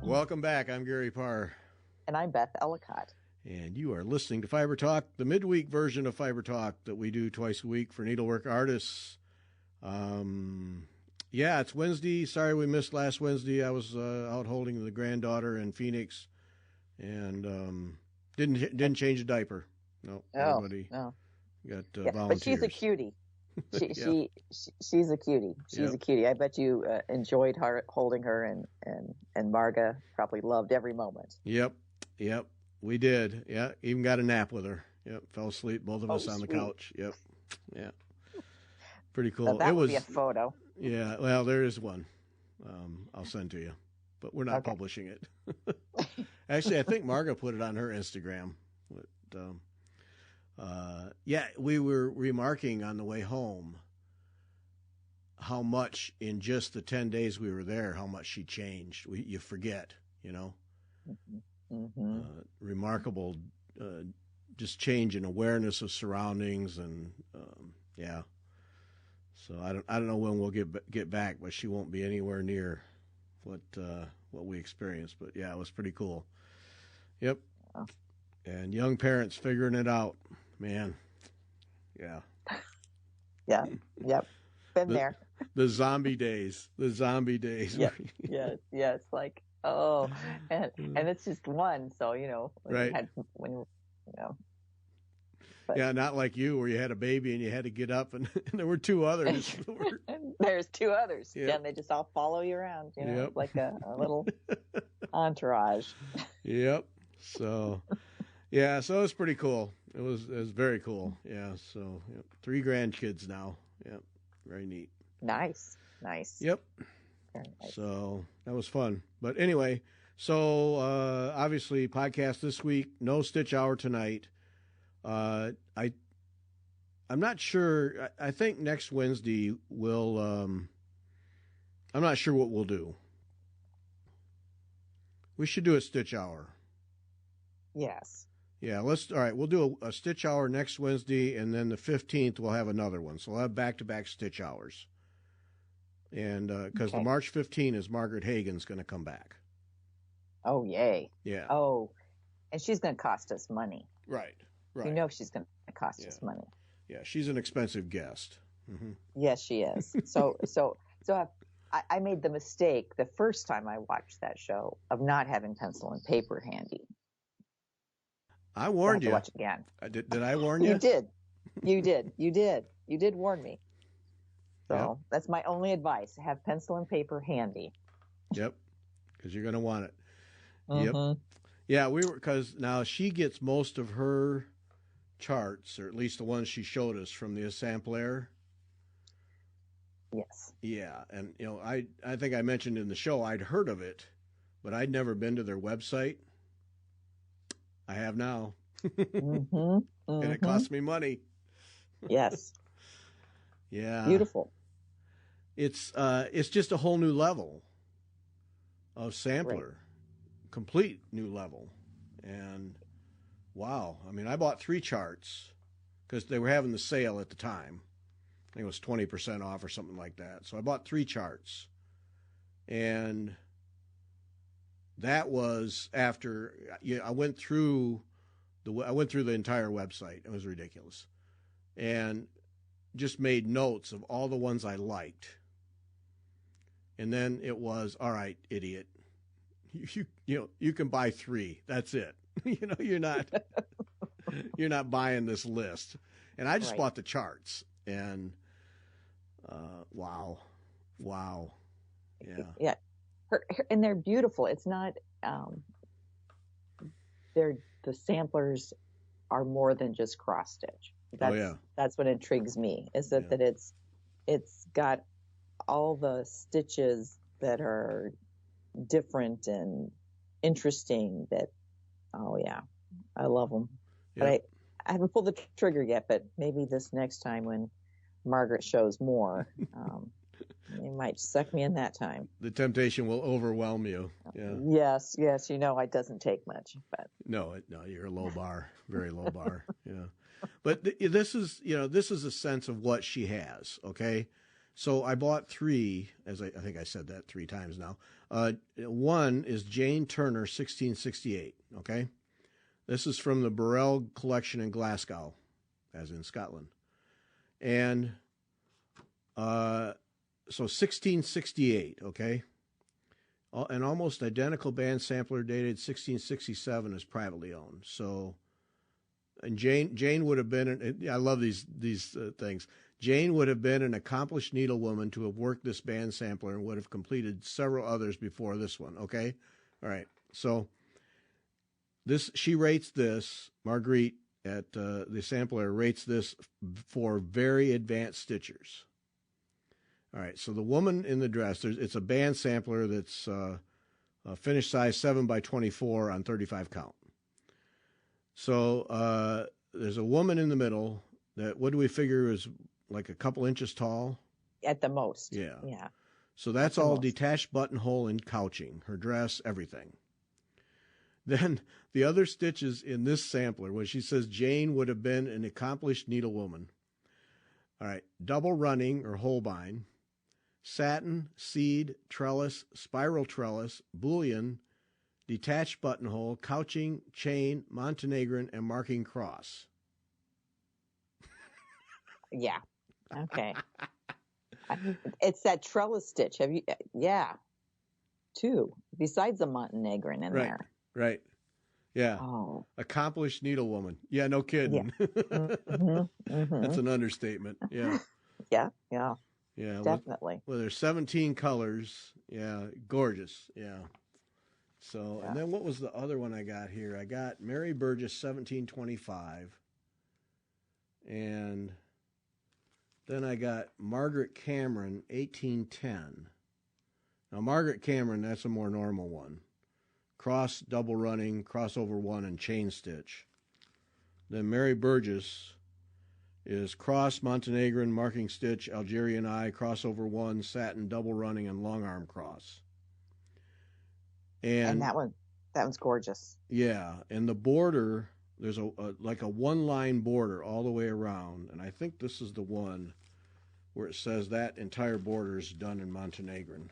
Welcome back. I'm Gary Parr. And I'm Beth Ellicott. And you are listening to Fiber Talk, the midweek version of Fiber Talk that we do twice a week for needlework artists. Yeah, it's Wednesday. Sorry we missed last Wednesday. I was out holding the granddaughter in Phoenix, and didn't change a diaper. No, everybody got volunteers. But she's a cutie. She's a cutie. She's a cutie. I bet you enjoyed her holding her, and Marga probably loved every moment. Yep, we did. Yeah, even got a nap with her. Yep, fell asleep, both of us on the couch. Yep, yeah, pretty cool. Now that would be a photo. Yeah, well, there is one. I'll send to you, but we're not publishing it. Actually, I think Marga put it on her Instagram. But, yeah, we were remarking on the way home how much in just the 10 days we were there, how much she changed. You forget, you know. Mm-hmm. Remarkable, just change in awareness of surroundings, and yeah. So I don't know when we'll get back, but she won't be anywhere near what we experienced. But yeah, it was pretty cool. Yep. Wow. And young parents figuring it out, man. Yeah. Yeah. Yep. Been there. The zombie days. Yeah. Yeah. It's like, and it's just one. So, you know, right. But, yeah, not like you where you had a baby and you had to get up and there were two others. There's two others. Yep. Yeah, and they just all follow you around, you know, yep. like a little entourage. Yep. So, yeah, so it was pretty cool. It was very cool. Yeah, so 3 grandkids now. Yep, very neat. Nice. Yep. Very nice. So that was fun. But anyway, so obviously podcast this week, no Stitch Hour tonight. I'm not sure. I think next Wednesday we'll. I'm not sure what we'll do. We should do a Stitch Hour. Yes. Yeah. All right. We'll do a Stitch Hour next Wednesday, and then the 15th we'll have another one. So we'll have back-to-back Stitch Hours. And because the March 15 is Margaret Hagen's going to come back. Oh, yay. Yeah. Oh, and she's going to cost us money. Right. You know she's going to cost us money. Yeah, she's an expensive guest. Mm-hmm. Yes, she is. So I made the mistake the first time I watched that show of not having pencil and paper handy. I warned you. Watch it again. Did I warn you? You did warn me. So that's my only advice: have pencil and paper handy. Yep, because you're going to want it. Mm-hmm. Yep. Yeah, because now she gets most of her charts, or at least the ones she showed us from the Essamplaire. Yes. Yeah, and I think I mentioned in the show I'd heard of it, but I'd never been to their website. I have now. Mm-hmm. And it cost me money. Yes. Yeah. Beautiful. It's just a whole new level of sampler. Right. Complete new level. And wow. I mean, I bought 3 charts because they were having the sale at the time. I think it was 20% off or something like that. So I bought 3 charts. And that was after I went through the entire website. It was ridiculous. And just made notes of all the ones I liked. And then it was, all right, idiot. You can buy 3. That's it. You're not buying this list. And I just bought the charts. And wow. Yeah. Yeah. And they're beautiful. It's not the samplers are more than just cross stitch. That's what intrigues me, is that it's got all the stitches that are different and interesting. That I love them. But I haven't pulled the trigger yet. But maybe this next time when Margaret shows more, it might suck me in that time. The temptation will overwhelm you. Yeah. Yes. It doesn't take much. But no, you're a low bar, very low bar. Yeah. But this is a sense of what she has. Okay. So I bought 3, as I think I said that 3 times now. One is Jane Turner, 1668. Okay, this is from the Burrell collection in Glasgow, as in Scotland, and so 1668. Okay, an almost identical band sampler dated 1667 is privately owned. So, and Jane would have been. I love these things. Jane would have been an accomplished needlewoman to have worked this band sampler and would have completed several others before this one. Okay, all right. So she rates this. Marguerite at the Essamplaire rates this for very advanced stitchers. All right. So the woman in the dress, it's a band sampler that's a finished size 7x24 on 35 count. So there's a woman in the middle that, what do we figure is like a couple inches tall? At the most. Yeah. Yeah. So that's all detached buttonhole and couching, her dress, everything. Then the other stitches in this sampler, when she says Jane would have been an accomplished needlewoman. All right. Double running or Holbein, satin, seed, trellis, spiral trellis, bullion, detached buttonhole, couching, chain, Montenegrin, and marking cross. Yeah. Okay. It's that trellis stitch. Have you? Yeah. 2 besides the Montenegrin in there. Right. Yeah. Oh. Accomplished needlewoman. Yeah. No kidding. Yeah. Mm-hmm. That's an understatement. Yeah. Yeah. Yeah. Yeah. Definitely. Well, there's 17 colors. Yeah. Gorgeous. Yeah. So, and then what was the other one I got here? I got Mary Burgess, 1725. And then I got Margaret Cameron, 1810. Now, Margaret Cameron, that's a more normal one. Cross, double running, crossover 1, and chain stitch. Then Mary Burgess is cross, Montenegrin, marking stitch, Algerian eye, crossover 1, satin, double running, and long arm cross. And that one's gorgeous. Yeah, and the border, there's like a 1-line border all the way around, and I think this is the one where it says that entire border is done in Montenegrin.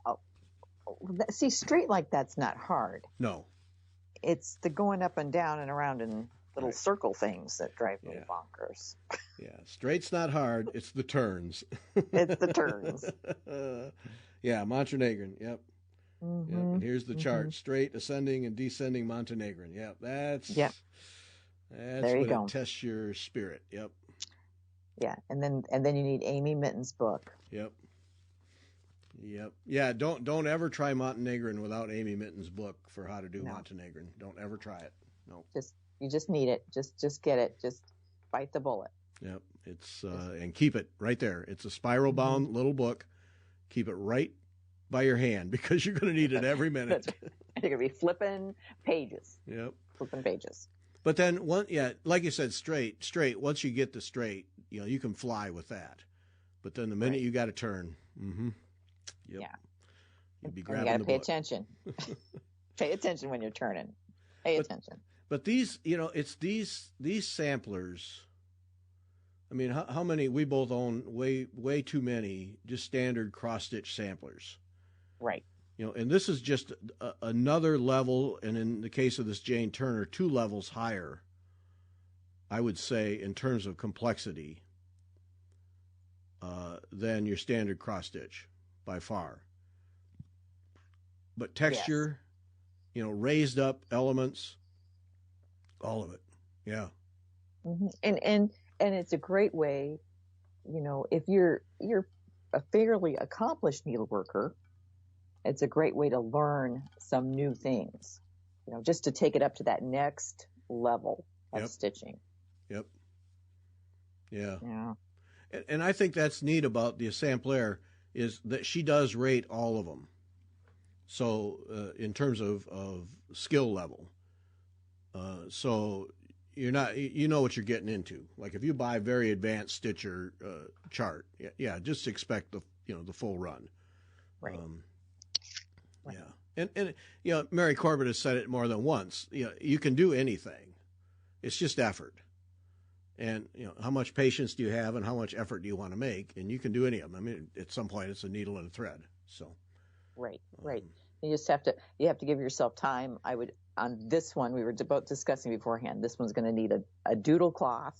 Oh, see, straight like that's not hard. No, it's the going up and down and around in little circle things that drive me bonkers. Yeah, straight's not hard. It's the turns. It's the turns. Yeah, Montenegrin. Yep. Mm-hmm. Yep. And here's the chart: straight, ascending, and descending Montenegrin. Yep, that's what it tests your spirit. Yep. Yeah, and then you need Amy Mitten's book. Yep. Yeah, don't ever try Montenegrin without Amy Mitten's book for how to do Montenegrin. Don't ever try it. No. You just need it. Just get it. Just bite the bullet. Yep. It's and keep it right there. It's a spiral bound little book. Keep it right by your hand because you're going to need it every minute. You're going to be flipping pages. Yep. Flipping pages. But then like you said, straight. Once you get the straight, you can fly with that. But then the minute you got to turn, yep. Yeah. You'd be grabbing you got to pay book. attention. Pay attention when you're turning. Pay attention. But these, it's these samplers. I mean, how many? We both own way too many just standard cross stitch samplers. Right. And this is just another level, and in the case of this Jane Turner, 2 levels higher, I would say, in terms of complexity, than your standard cross stitch, by far. But texture, raised up elements, all of it, yeah. Mm-hmm. And it's a great way, if you're a fairly accomplished needleworker, it's a great way to learn some new things, just to take it up to that next level of stitching. Yep. Yeah. Yeah. And I think that's neat about the Essamplaire is that she does rate all of them. So in terms of skill level, so you're not, what you're getting into. Like if you buy very advanced stitcher chart, just expect the full run. Right. Right. Yeah. And Mary Corbett has said it more than once. You can do anything. It's just effort. And, how much patience do you have and how much effort do you want to make? And you can do any of them. I mean, at some point it's a needle and a thread. So. Right. You just have to give yourself time. On this one, we were both discussing beforehand, this one's going to need a doodle cloth.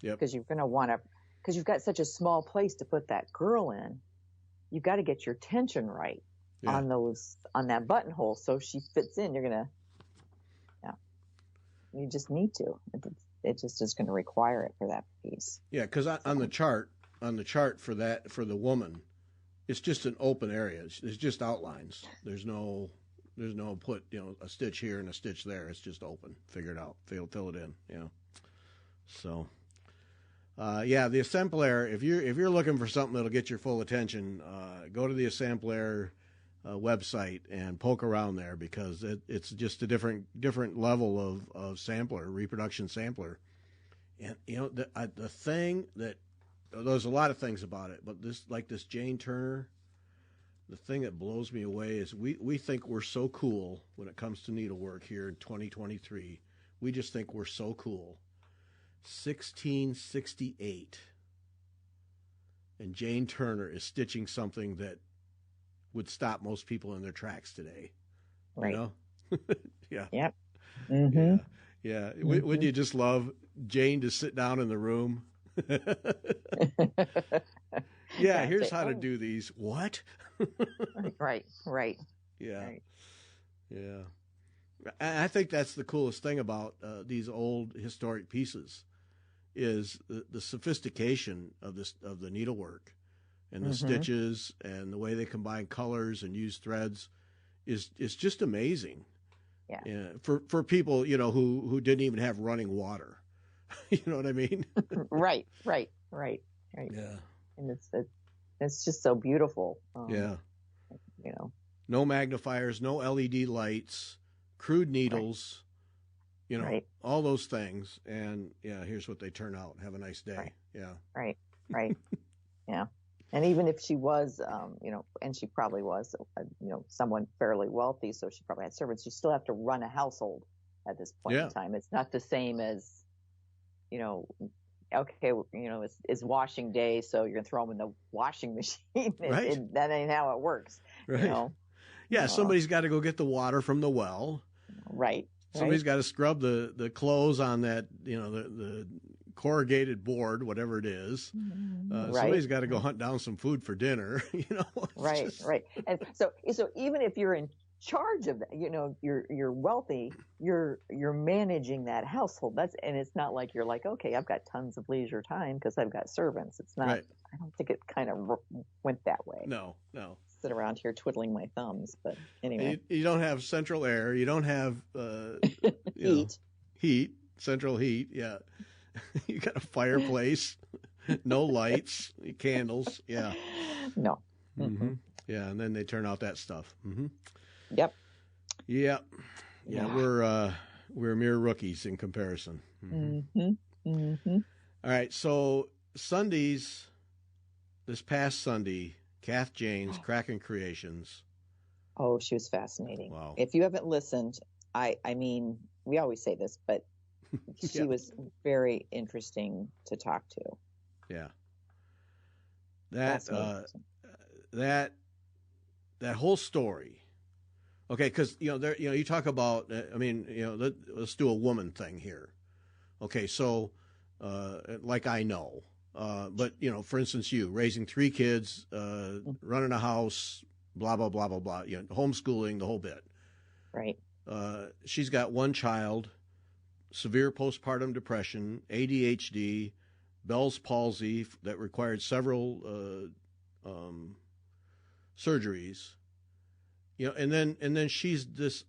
Yep. Because because you've got such a small place to put that girl in. You've got to get your tension right on that buttonhole. So she fits in. You just need to. It just is going to require it for that piece. Yeah, because on the chart for the woman, it's just an open area. It's just outlines. There's no put a stitch here and a stitch there. It's just open. Figure it out. Fill it in. So, the Essamplaire. If you're looking for something that'll get your full attention, go to the Essamplaire website and poke around there, because it's just a different level of sampler, reproduction sampler. And the thing that there's a lot of things about it, but this Jane Turner, the thing that blows me away is we think we're so cool when it comes to needlework here in 2023. We just think we're so cool. 1668, and Jane Turner is stitching something that would stop most people in their tracks today. Right. Yeah. Yep. Mm-hmm. Yeah. Mm-hmm. Wouldn't you just love Jane to sit down in the room? Yeah, here's how to do these. What? Right. Yeah. Right. Yeah. I think that's the coolest thing about these old historic pieces is the sophistication of the needlework. And the stitches and the way they combine colors and use threads is just amazing. Yeah. For people, who didn't even have running water. You know what I mean? Right. Yeah. And it's just so beautiful. Yeah. No magnifiers, no LED lights, crude needles, all those things. And here's what they turn out. Have a nice day. Right. Yeah. Right. Yeah. And even if she was, and she probably was, someone fairly wealthy, so she probably had servants, you still have to run a household at this point in time. It's not the same as, okay, it's washing day, so you're going to throw them in the washing machine. Right. That ain't how it works. Right. Yeah, somebody's got to go get the water from the well. Right. Somebody's got to scrub the clothes on that, the corrugated board, whatever it is. Somebody's got to go hunt down some food for dinner. Right. And so even if you're in charge of that, you're wealthy, you're managing that household. And it's not like you're like, okay, I've got tons of leisure time because I've got servants. It's not. Right. I don't think it kind of went that way. No. Sit around here twiddling my thumbs, but anyway. You don't have central air. You don't have heat, central heat. Yeah. You got a fireplace, no lights, candles. Yeah. No. Mm-hmm. Yeah, and then they turn out that stuff. Mm-hmm. Yep. Yeah. We're mere rookies in comparison. Mm-hmm. All right. So Sundays, this past Sunday, Cath Jane's Kraken Kreations. Oh, she was fascinating. Wow. If you haven't listened, I mean, we always say this, but she was very interesting to talk to. Yeah. That whole story. Okay, because you talk about. Let's do a woman thing here. Okay, so like I know, but for instance, you raising 3 kids, running a house, blah blah blah blah blah. Homeschooling, the whole bit. Right. She's got 1 child. Severe postpartum depression, ADHD, Bell's palsy that required several surgeries. And then she's this.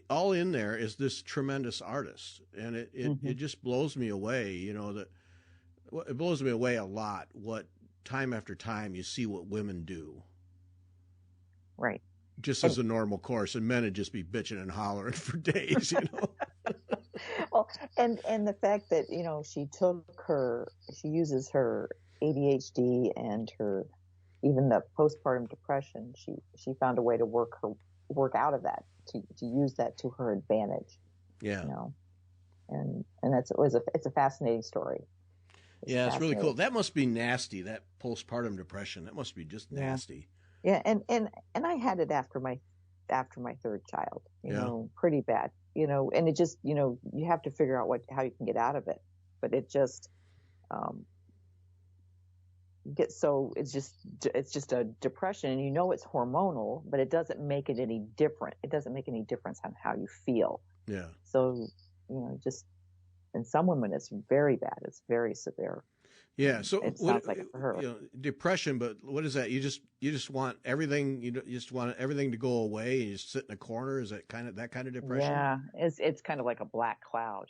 All in there is this tremendous artist, and it just blows me away. It blows me away a lot. What time after time you see what women do. Right. Just as a normal course, and men would just be bitching and hollering for days. Well, and the fact that she uses her ADHD and even the postpartum depression. She found a way to work out of that, to use that to her advantage. Yeah. And it's a fascinating story. Yeah, it's really cool. That must be nasty. That postpartum depression. That must be just nasty. Yeah, and I had it after my third child. You know, pretty bad. You know, and it just, you know, you have to figure out how you can get out of it. But it just it's just a depression, and you know it's hormonal, but it doesn't make it any different. It doesn't make any difference on how you feel. Yeah. So, you know, just in some women it's very bad. It's very severe. Yeah. So it sounds like it for her. You know, depression, but what is that? You just want everything. You just want everything to go away, and you just sit in a corner. Is that kind of depression? Yeah. It's kind of like a black cloud.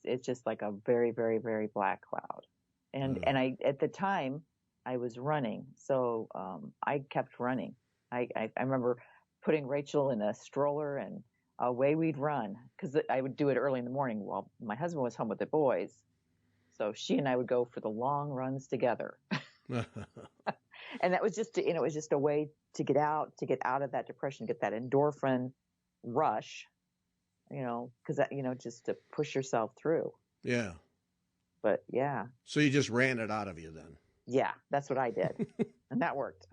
It's just like a very, very, very black cloud. And I, at the time, I was running, so I kept running. I remember putting Rachel in a stroller, and away we'd run, because I would do it early in the morning while my husband was home with the boys. So she and I would go for the long runs together. And that was just, it was just a way to get out of that depression, get that endorphin rush, you know, because that, you know, just to push yourself through. Yeah. But yeah. So you just ran it out of you then? Yeah, that's what I did. And that worked.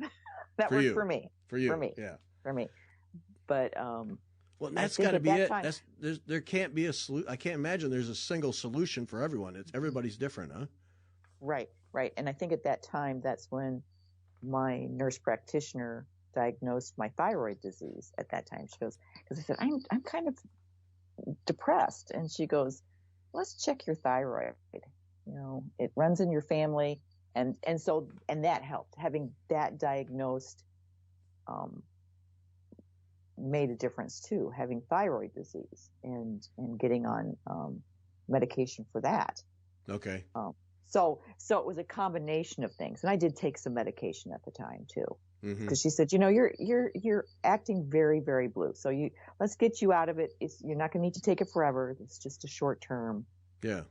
That worked for me. For you. For me. Yeah. For me. But, well, that's got to be it. There can't be a solution. I can't imagine there's a single solution for everyone. Everybody's different, huh? Right. And I think at that time, that's when my nurse practitioner diagnosed my thyroid disease at that time. She goes, because I said, I'm kind of depressed. And she goes, let's check your thyroid. You know, it runs in your family. And that helped. Having that diagnosed, made a difference too, having thyroid disease and getting on medication for that. Okay. So it was a combination of things, and I did take some medication at the time too, because she said, you know, you're acting very, very blue, so let's get you out of it. You're not going to need to take it forever. It's just a short term,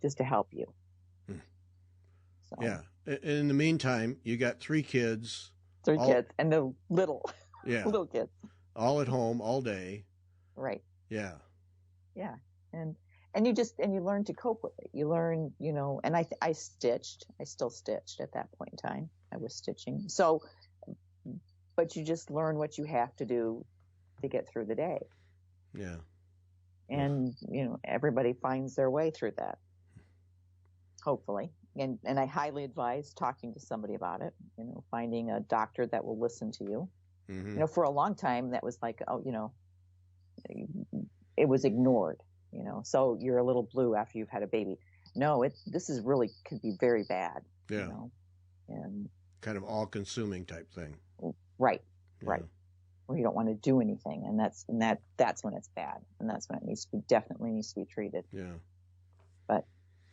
just to help you. So. Yeah. In the meantime, you got 3 kids. 3 kids, and they're little, little kids. All at home, all day. Right. Yeah. Yeah. And you learn to cope with it. You learn, you know, and I stitched. I still stitched at that point in time. I was stitching. So, but you just learn what you have to do to get through the day. Yeah. And, you know, everybody finds their way through that. Hopefully. And I highly advise talking to somebody about it, you know, finding a doctor that will listen to you. You know, for a long time, that was like, oh, you know, it was ignored, you know, so you're a little blue after you've had a baby. No, this is really could be very bad. Yeah. You know? And kind of all consuming type thing. Right. Yeah. Right. Where you don't want to do anything. And that's when it's bad. And that's when it definitely needs to be treated. Yeah. But,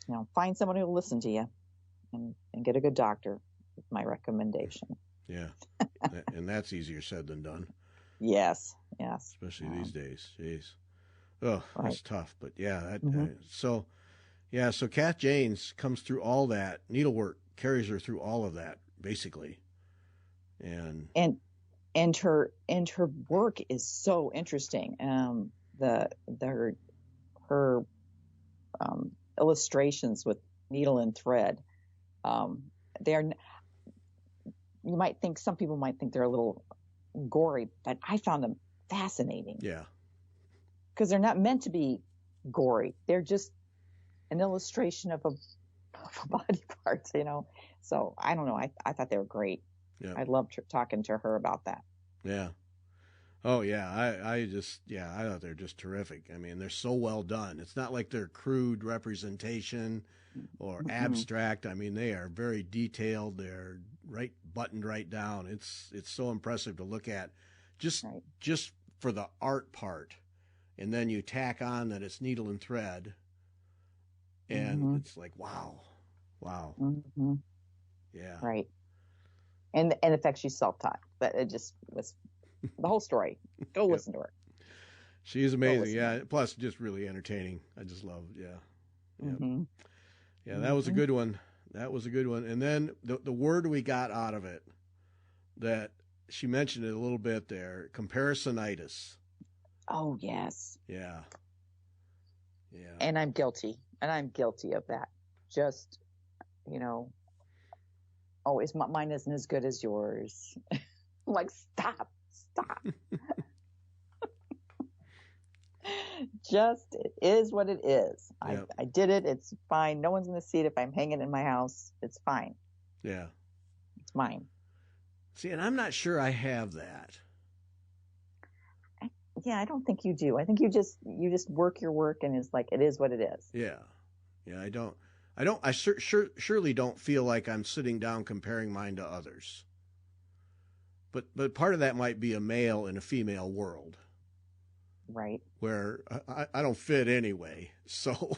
you know, find someone who will listen to you and get a good doctor is my recommendation. Yeah. And that's easier said than done. Yes. Especially these days. Jeez. Oh, that's tough. But yeah. So Cath Janes comes through all that. Needlework carries her through all of that, basically. And her work is so interesting. Her illustrations with needle and thread, some people might think they're a little gory, but I found them fascinating. Yeah. Because they're not meant to be gory. They're just an illustration of a body part, you know. So I don't know. I thought they were great. Yeah. I loved talking to her about that. Yeah. Oh yeah. I thought they're just terrific. I mean, they're so well done. It's not like they're crude representation or abstract. I mean, they are very detailed. They're buttoned right down. It's so impressive to look at, just for the art part, and then you tack on that it's needle and thread, and it's like wow. Yeah. Right. And in fact, she's self-taught, but it just was the whole story. Go listen to her. She's amazing. Yeah. Plus, just really entertaining. I just love. Yeah. Yeah. That was a good one. And then the word we got out of it, that she mentioned it a little bit there, comparisonitis. Oh, yes. Yeah. And I'm guilty of that. Just oh, mine isn't as good as yours. I'm like, stop. Just, it is what it is. Yep. I did it. It's fine. No one's going to see it if I'm hanging in my house. It's fine. Yeah. It's mine. See, and I'm not sure I have that. I don't think you do. I think you just work your work, and it's like, it is what it is. Yeah. I surely don't feel like I'm sitting down comparing mine to others. But part of that might be a male and a female world. Right. Where I don't fit anyway. So.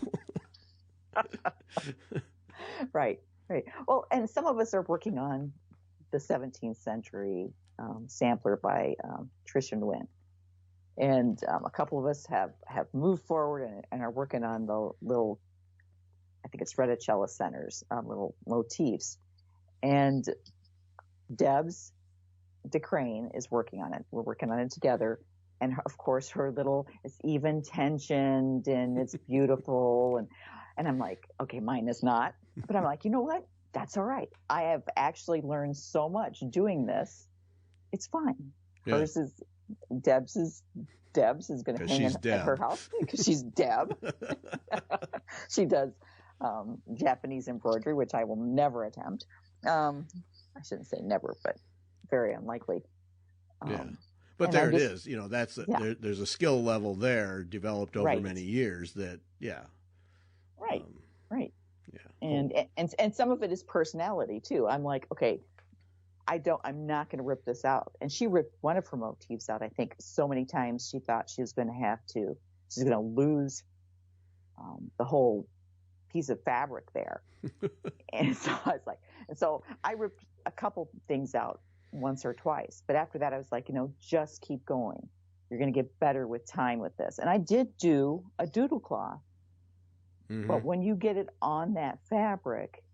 Right. Well, and some of us are working on the 17th century sampler by Trisha Nguyen. And a couple of us have moved forward and are working on the little, I think it's reticella centers, little motifs. And Debs DeCrane is working on it. We're working on it together. And of course, her little, it's even tensioned and it's beautiful. And I'm like, okay, mine is not. But I'm like, you know what? That's all right. I have actually learned so much doing this. It's fine. Yeah. Hers is, Deb's is going to hang at her house because she's Deb. She does Japanese embroidery, which I will never attempt. I shouldn't say never, but very unlikely. Yeah. But there it is. There's a skill level there developed over many years that, yeah. Right. Right. Yeah. And some of it is personality too. I'm like, okay, I'm not going to rip this out. And she ripped one of her motifs out, I think, so many times she thought she's going to lose the whole piece of fabric there. And so I was like, I ripped a couple things out once or twice. But after that, I was like, just keep going. You're going to get better with time with this. And I did do a doodle cloth. Mm-hmm. But when you get it on that fabric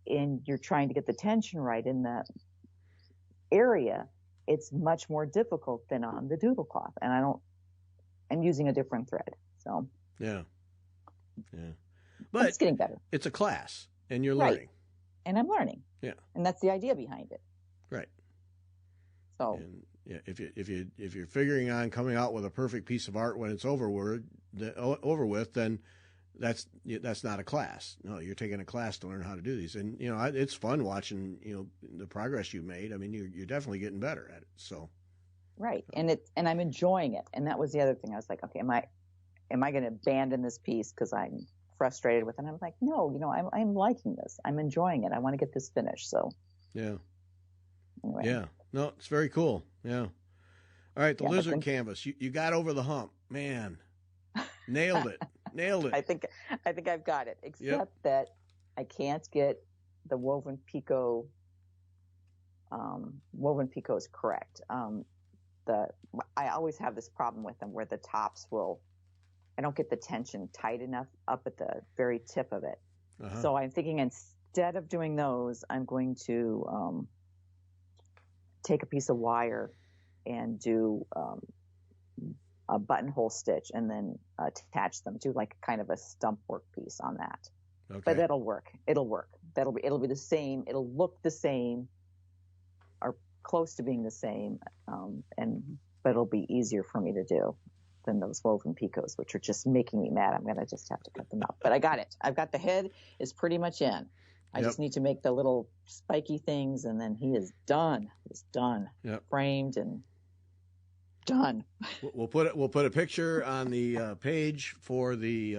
and you're trying to get the tension right in that area, it's much more difficult than on the doodle cloth. And I'm using a different thread. So yeah. But it's getting better. It's a class and you're learning. And I'm learning. Yeah. And that's the idea behind it. Right. So and yeah, if you're figuring on coming out with a perfect piece of art when it's over with, then that's not a class. No, you're taking a class to learn how to do these. And it's fun watching the progress you made. I mean, you're definitely getting better at it. So right. And I'm enjoying it. And that was the other thing. I was like, okay, am I going to abandon this piece because I'm frustrated with it? And I was like, no, I'm liking this. I'm enjoying it. I want to get this finished. So yeah. Anyway. Yeah. No, it's very cool. Yeah. All right. The lizard canvas. You got over the hump, man. Nailed it. I think I've got it, except that I can't get the woven picot. Woven picot is correct. I always have this problem with them where the tops I don't get the tension tight enough up at the very tip of it. Uh-huh. So I'm thinking instead of doing those, I'm going to take a piece of wire and do a buttonhole stitch and then attach them to like kind of a stump work piece on that. Okay. But that'll work. It'll work. It'll be the same. It'll look the same or close to being the same. But it'll be easier for me to do than those woven picots, which are just making me mad. I'm going to just have to cut them out. But I got it. I've got the head is pretty much in. I just need to make the little spiky things, and then he is done. He's done. Yep. Framed and done. We'll put a picture on the page for the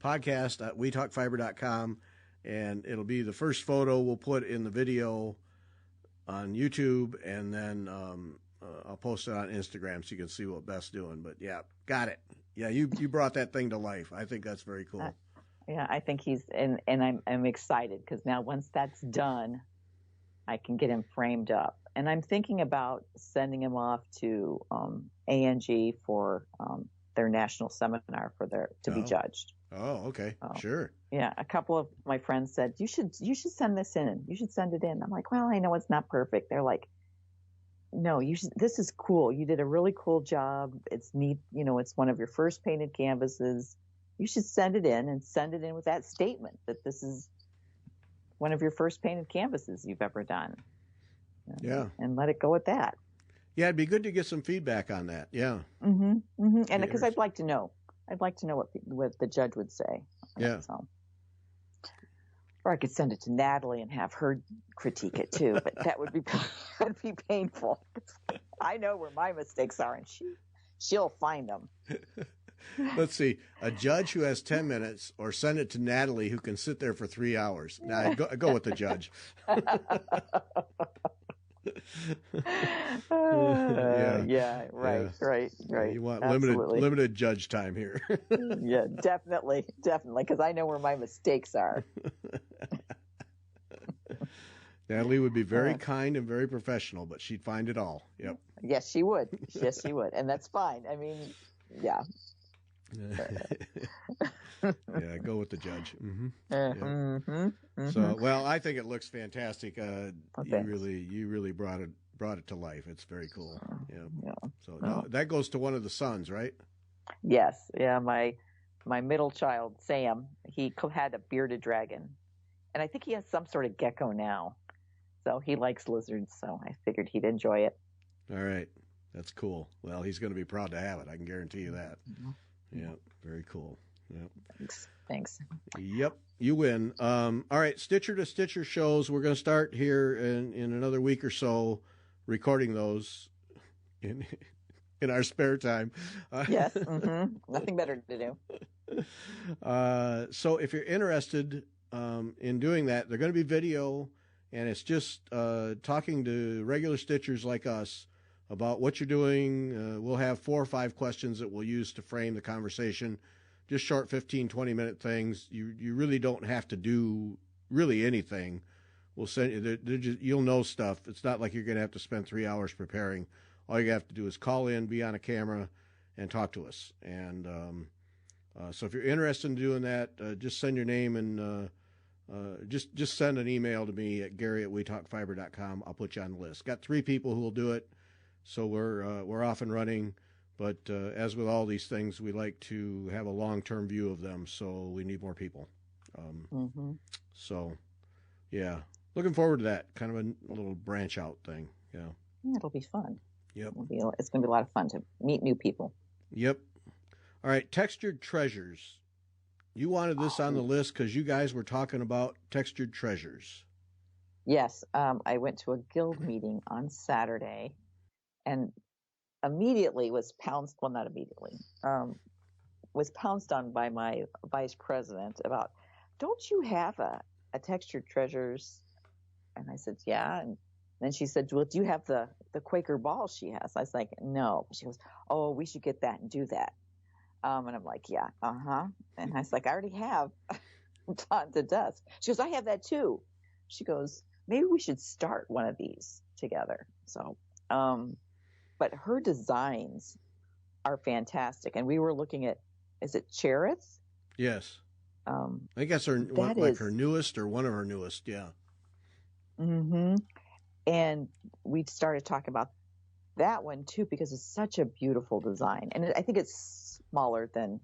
podcast at wetalkfiber.com, and it'll be the first photo we'll put in the video on YouTube, and then I'll post it on Instagram so you can see what Beth's doing. But yeah, got it. Yeah, you brought that thing to life. I think that's very cool. Yeah, I think he's and I'm excited because now once that's done, I can get him framed up. And I'm thinking about sending him off to ANG for their national seminar to be judged. Oh, okay, sure. Yeah, a couple of my friends said you should send this in. You should send it in. I'm like, well, I know it's not perfect. They're like, no, you should. This is cool. You did a really cool job. It's neat. It's one of your first painted canvases. You should send it in with that statement that this is one of your first painted canvases you've ever done. Yeah. And let it go at that. Yeah, it'd be good to get some feedback on that. Yeah. Mm-hmm. Mm-hmm. And because I'd like to know what the judge would say. Yeah. So. Or I could send it to Natalie and have her critique it too, but that would be painful. I know where my mistakes are, and she'll find them. Let's see, a judge who has 10 minutes, or send it to Natalie, who can sit there for 3 hours. Now, go with the judge. Right. You want limited judge time here. Yeah, definitely, because I know where my mistakes are. Natalie would be very kind and very professional, but she'd find it all. Yep. Yes, she would. And that's fine. I mean, yeah. Yeah, go with the judge. Mm-hmm. Yeah. Mm-hmm. Mm-hmm. So, well, I think it looks fantastic. You really brought it to life. It's very cool. Yeah. So now, that goes to one of the sons, right? Yes. Yeah. My middle child, Sam, he had a bearded dragon, and I think he has some sort of gecko now. So he likes lizards. So I figured he'd enjoy it. All right. That's cool. Well, he's going to be proud to have it. I can guarantee you that. Mm-hmm. Yeah. Very cool. Yep. Thanks. Yep. You win. All right. Stitcher to Stitcher shows. We're going to start here in another week or so, recording those in our spare time. Yes. Mm-hmm. Nothing better to do. So if you're interested in doing that, they're going to be video, and it's just talking to regular stitchers like us about what you're doing. We'll have 4 or 5 questions that we'll use to frame the conversation. Just short 15, 20-minute things. You really don't have to do really anything. We'll send you, you'll know stuff. It's not like you're going to have to spend 3 hours preparing. All you have to do is call in, be on a camera, and talk to us. And so if you're interested in doing that, just send your name and just send an email to me at gary@wetalkfiber.com. I'll put you on the list. Got 3 people who will do it, so we're off and running. But as with all these things, we like to have a long-term view of them, so we need more people. So, yeah, looking forward to that. Kind of a little branch out thing. Yeah, it'll be fun. Yep. It's going to be a lot of fun to meet new people. Yep. All right, textured treasures. You wanted this on the list because you guys were talking about textured treasures. Yes, I went to a guild meeting on Saturday, and immediately was pounced. Well, not immediately. Was pounced on by my vice president about, don't you have a textured treasures? And I said, yeah. And then she said, well, do you have the Quaker ball she has? I was like, no. She goes, oh, we should get that and do that. And I'm like, yeah, And I was like, I already have Dawn to Dusk. She goes, I have that too. She goes, maybe we should start one of these together. So, but her designs are fantastic. And we were looking at, is it Cherith? Yes. I think that's her newest or one of her newest. Yeah. Mm-hmm. And we started talking about that one too, because it's such a beautiful design. And I think it's smaller than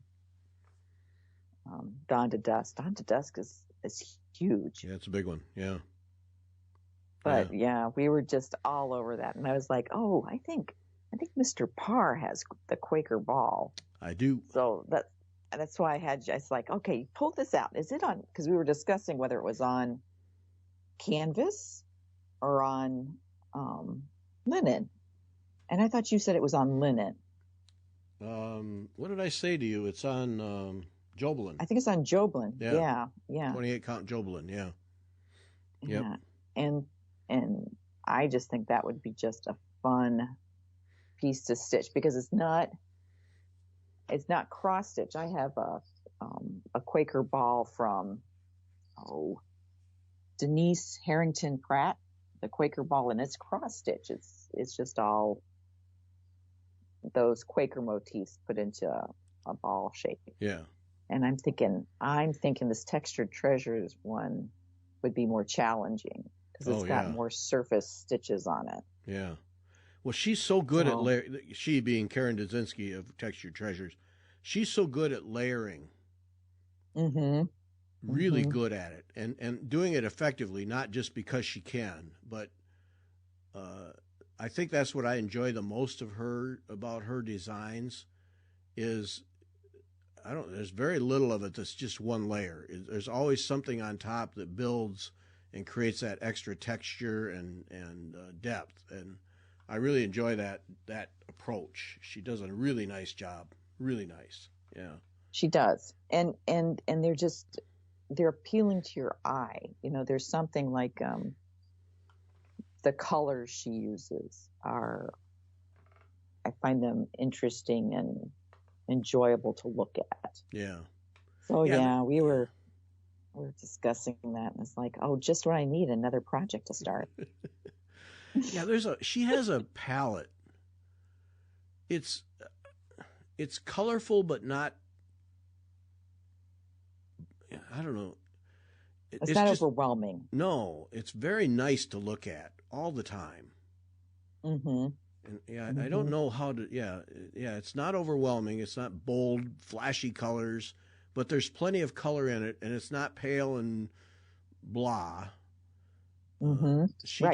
Dawn to Dusk. Dawn to Dusk is huge. Yeah, it's a big one. Yeah. But yeah, we were just all over that. And I was like, oh, I think Mr. Parr has the Quaker ball. I do. So that's why I was like, okay, pull this out. Is it on? Because we were discussing whether it was on canvas or on linen. And I thought you said it was on linen. What did I say to you? It's on Jobelin. I think it's on Jobelin. Yeah. 28 count Jobelin. Yeah. Yep. Yeah. And I just think that would be just a fun piece to stitch, because it's not cross stitch. I have a Quaker ball from Denise Harrington Pratt, the Quaker ball, and it's cross stitch. It's just all those Quaker motifs put into a ball shape. Yeah. And I'm thinking this textured treasures one would be more challenging, because it's got more surface stitches on it. Yeah. Well, she's so good at she being Karen Dudzinski of Textured Treasures, she's so good at layering. Mm-hmm. really good at it and doing it effectively, not just because she can, but I think that's what I enjoy the most about her designs is there's very little of it that's just one layer. There's always something on top that builds and creates that extra texture and depth. And I really enjoy that approach. She does a really nice job. Really nice. Yeah. She does. And they're appealing to your eye. There's something like the colors she uses I find them interesting and enjoyable to look at. Yeah. So we were discussing that, and it's like, oh, just what I need, another project to start. Yeah, she has a palette. It's colorful, but not, I don't know. It's not just overwhelming. No, it's very nice to look at all the time. Mm-hmm. And I don't know how to. It's not overwhelming. It's not bold, flashy colors, but there's plenty of color in it, and it's not pale and blah. Mm-hmm. She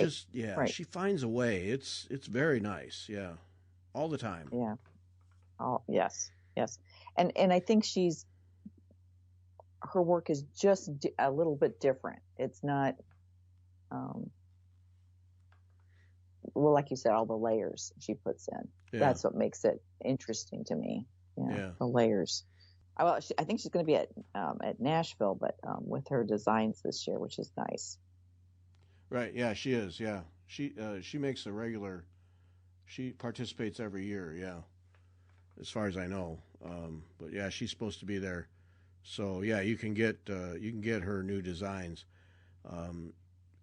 she finds a way. It's very nice. Yeah, all the time. Yeah. Oh yes, and I think her work is just a little bit different. It's not, like you said, all the layers she puts in. Yeah. That's what makes it interesting to me. Yeah. The layers. I think she's going to be at Nashville, but with her designs this year, which is nice. Right. Yeah, she is. Yeah, she makes a regular. She participates every year. Yeah, as far as I know. But yeah, she's supposed to be there. So yeah, you can get her new designs.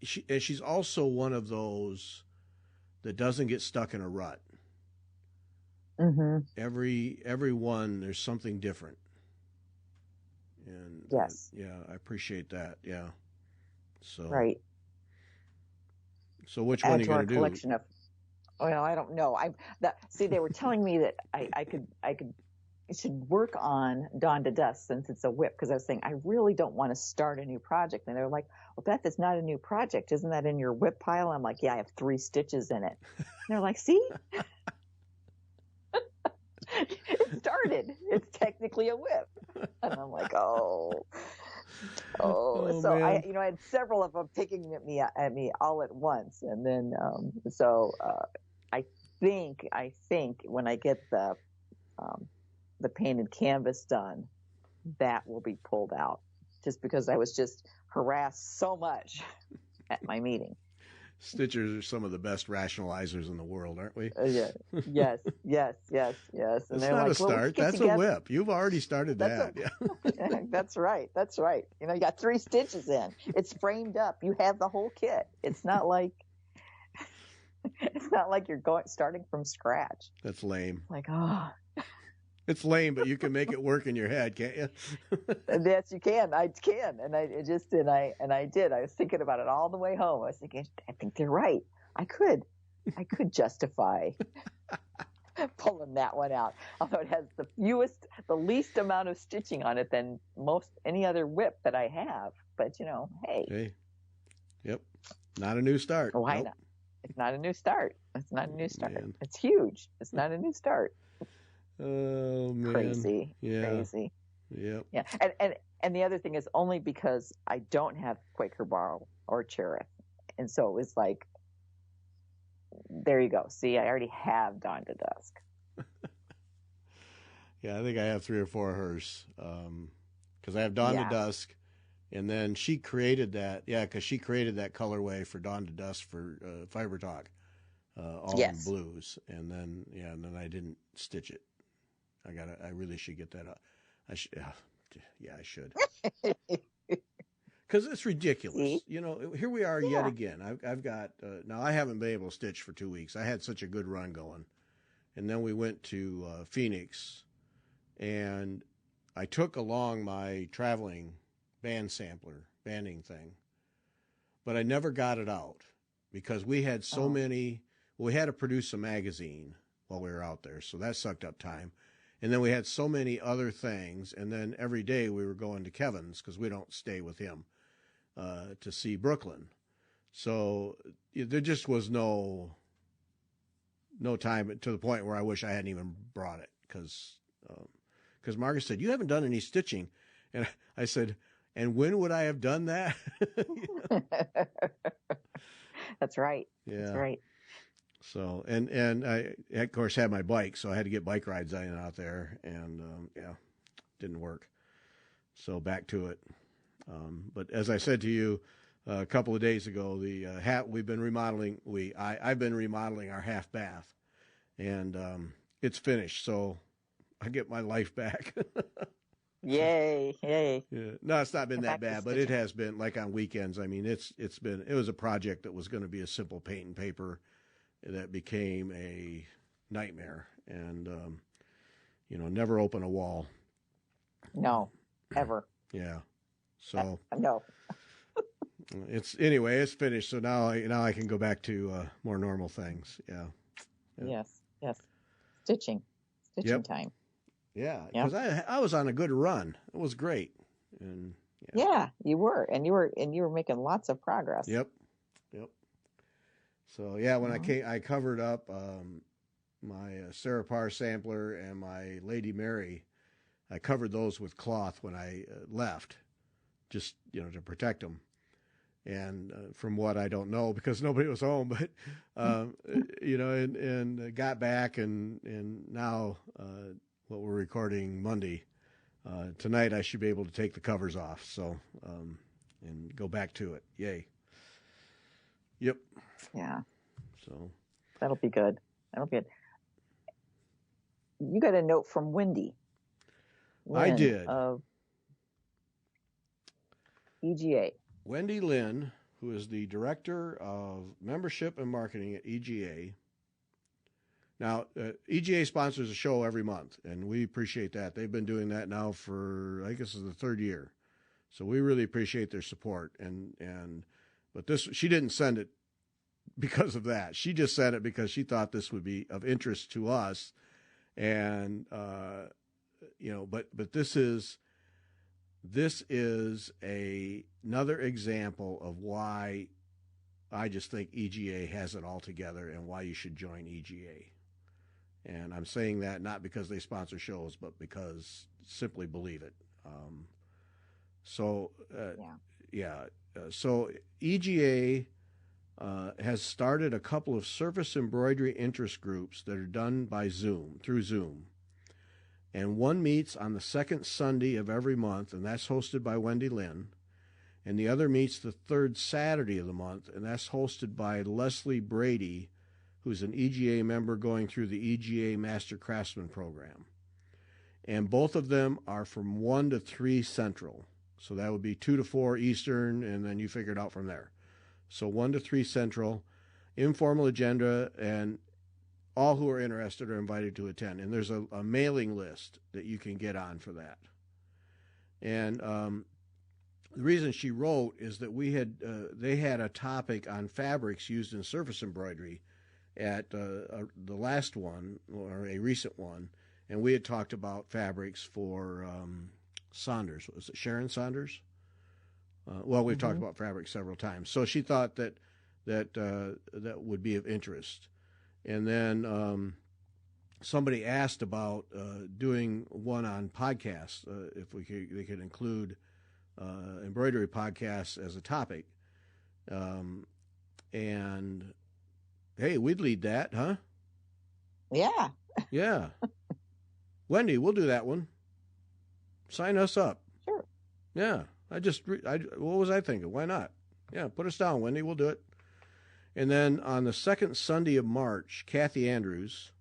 She's also one of those that doesn't get stuck in a rut. Mm-hmm. Every one, there's something different. And yes, I appreciate that. Yeah. So right. So which one are you going to do? Collection of. Well, I don't know. See, they were telling me that I should work on Dawn to Dusk since it's a whip, because I was saying I really don't want to start a new project, and they were like, "Well, Beth, it's not a new project. Isn't that in your whip pile?" I'm like, "Yeah, I have 3 stitches in it." And they're like, "See, it started. It's technically a whip," and I'm like, "Oh." So man. I had several of them picking at me all at once, and then I think when I get the painted canvas done, that will be pulled out, just because I was just harassed so much at my meeting. Stitchers are some of the best rationalizers in the world, aren't we? Yes. And that's not a start. That's a whip. You've already started that. Yeah. That's right. You got 3 stitches in. It's framed up. You have the whole kit. It's not like you're starting from scratch. That's lame. Like, oh. It's lame, but you can make it work in your head, can't you? Yes, you can. I can, and I did. I was thinking about it all the way home. I was thinking, I think they're right. I could justify pulling that one out, although it has the least amount of stitching on it than any other whip that I have. But hey. Yep. Not a new start. Why not? It's not a new start. Man. It's huge. It's not a new start. Oh man. Crazy. Yep. Yeah. And the other thing is only because I don't have Quaker Barrel or Cherith. And so it was like, there you go. See, I already have Dawn to Dusk. Yeah, I think I have 3 or 4 of hers. Because I have Dawn to Dusk, and then she created that. Yeah, because she created that colorway for Dawn to Dusk for Fiber Talk, all in blues. And then I didn't stitch it. I really should get that up. I should. Because it's ridiculous. Here we are yet again. I've got, now I haven't been able to stitch for 2 weeks. I had such a good run going. And then we went to Phoenix, and I took along my traveling banding thing, but I never got it out because we had we had to produce a magazine while we were out there. So that sucked up time. And then we had so many other things. And then every day we were going to Kevin's because we don't stay with him to see Brooklyn. So there just was no time to the point where I wish I hadn't even brought it because Margaret said, "You haven't done any stitching." And I said, "And when would I have done that?" That's right. Yeah. That's right. So, and I, of course, had my bike, so I had to get bike rides in and out there, and didn't work. So back to it. But as I said to you a couple of days ago, the we've been remodeling. I've been remodeling our half bath, and it's finished. So I get my life back. Yay! Yay! Yeah. No, it's not been that bad, but it has been. Like on weekends, I mean, it was a project that was going to be a simple paint and paper that became a nightmare, and never open a wall. No, ever. Yeah. So no. It's finished. So now I can go back to more normal things. Yeah. Yes. Stitching yep. time. Yeah, because I was on a good run. It was great, and yeah, you were making lots of progress. Yep. So when I covered up my Sarah Parr sampler and my Lady Mary, I covered those with cloth when I left, just to protect them. And from what I don't know, because nobody was home, but and got back and now what we're recording Monday tonight, I should be able to take the covers off. So and go back to it. Yay. Yep. Yeah. So that'll be good. You got a note from Wendy. I did. Of EGA. Wendy Lynn, who is the director of membership and marketing at EGA. Now, EGA sponsors a show every month, and we appreciate that. They've been doing that now for, I guess, this is the third year. So we really appreciate their support. But she didn't send it because of that. She just sent it because she thought this would be of interest to us. And, but this is another example of why I just think EGA has it all together and why you should join EGA. And I'm saying that not because they sponsor shows, but because simply believe it. So EGA has started a couple of surface embroidery interest groups that are done by through Zoom. And one meets on the second Sunday of every month, and that's hosted by Wendy Lynn. And the other meets the third Saturday of the month, and that's hosted by Leslie Brady, who's an EGA member going through the EGA Master Craftsman program. And both of them are from 1 to 3 Central. So that would be 2 to 4 Eastern, and then you figure it out from there. So 1 to 3 Central, informal agenda, and all who are interested are invited to attend. And there's a mailing list that you can get on for that. And the reason she wrote is that they had a topic on fabrics used in surface embroidery at the last one, or a recent one, and we had talked about fabrics for Saunders. Was it Sharon Saunders? We've talked about fabrics several times. So she thought that would be of interest. And then somebody asked about doing one on podcasts, if they could include embroidery podcasts as a topic. And hey, we'd lead that, huh? Yeah. Yeah. Wendy, we'll do that one. Sign us up. Sure. Yeah. What was I thinking? Why not? Yeah, put us down, Wendy. We'll do it. And then on the second Sunday of March, Kathy Andrews,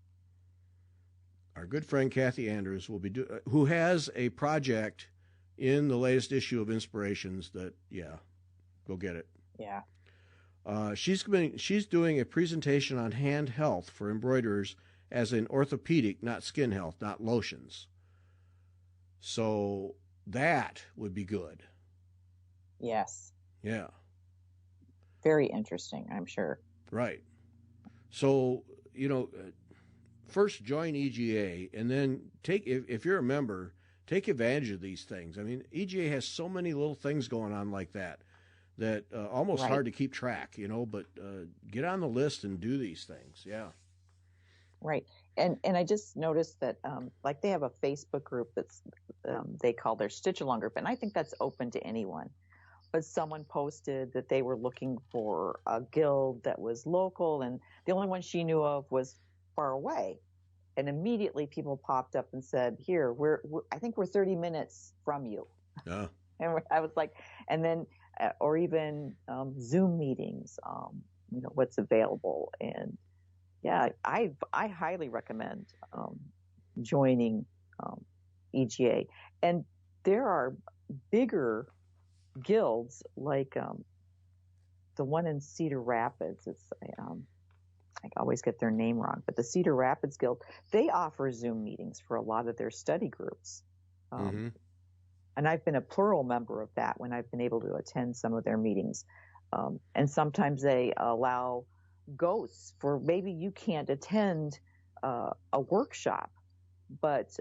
our good friend Kathy Andrews, will be who has a project in the latest issue of Inspirations that, go get it. Yeah. She's doing a presentation on hand health for embroiderers, as in orthopedic, not skin health, not lotions. So that would be good. Yes. Yeah. Very interesting, I'm sure. Right. So, first join EGA, and then if you're a member, take advantage of these things. I mean, EGA has so many little things going on like that almost hard to keep track, but get on the list and do these things. Yeah. Right. And I just noticed that, like, they have a Facebook group that's they call their Stitch Along group, and I think that's open to anyone. But someone posted that they were looking for a guild that was local, and the only one she knew of was far away. And immediately people popped up and said, "Here, I think we're 30 minutes from you." Yeah. And I was like, and then, or even Zoom meetings, what's available. And yeah, I highly recommend joining EGA. And there are bigger guilds, like the one in Cedar Rapids. I always get their name wrong, but the Cedar Rapids Guild, they offer Zoom meetings for a lot of their study groups. And I've been a plural member of that when I've been able to attend some of their meetings. And sometimes they allow ghosts for maybe you can't attend a workshop, but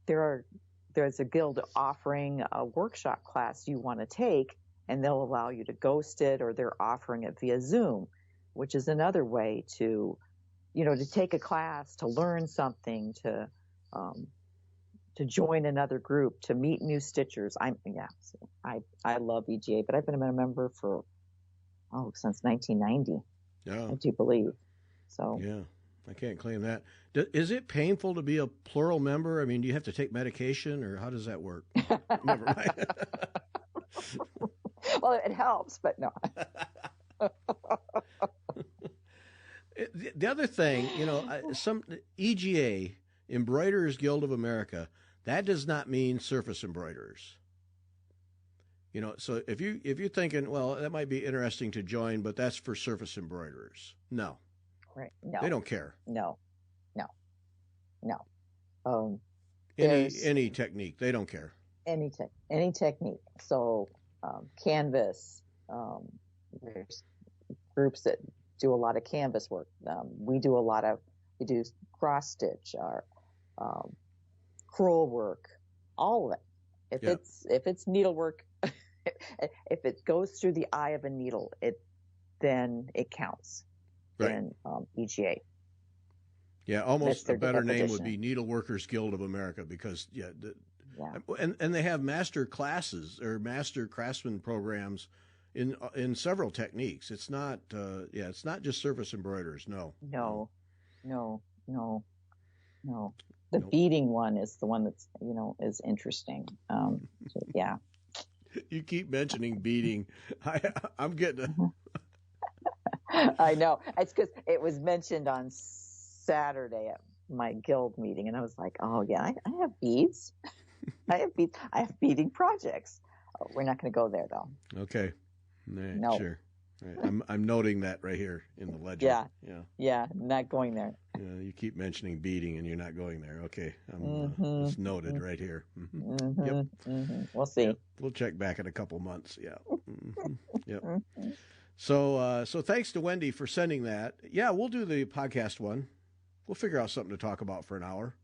there's a guild offering a workshop class you want to take, and they'll allow you to ghost it, or they're offering it via Zoom, which is another way to take a class, to learn something, to join another group, to meet new stitchers. I love EGA, but I've been a member for since 1990. Yeah, I do believe. So yeah, I can't claim that. Is it painful to be a plural member? I mean, do you have to take medication, or how does that work? Never mind. Well, it helps, but no. The other thing, some EGA, Embroiderers Guild of America, that does not mean surface embroiderers. So if you're thinking, well, that might be interesting to join, but that's for surface embroiderers. No. Right. No. They don't care. No. Any technique, they don't care. Any technique. So canvas. There's groups that do a lot of canvas work. We do cross stitch, or crewel work, all of it. If it's needlework, if it goes through the eye of a needle, then it counts in EGA. Yeah, almost a better name would be Needleworkers Guild of America, because and they have master classes or master craftsman programs in several techniques. It's not it's not just surface embroiderers. No. The beading one is the one that's is interesting. Yeah. You keep mentioning beading. I'm getting. I know. It's because it was mentioned on Saturday at my guild meeting, and I was like, "Oh yeah, I have beads. I have beads. I have beading projects." Oh, we're not going to go there though. Okay. Right, no. Sure. Right. I'm noting that right here in the ledger. Yeah. Not going there. Yeah, you keep mentioning beading, and you're not going there. Okay, it's noted right here. Yep. We'll see. Yep. We'll check back in a couple months. Yeah. Yep. So thanks to Wendy for sending that. Yeah, we'll do the podcast one. We'll figure out something to talk about for an hour.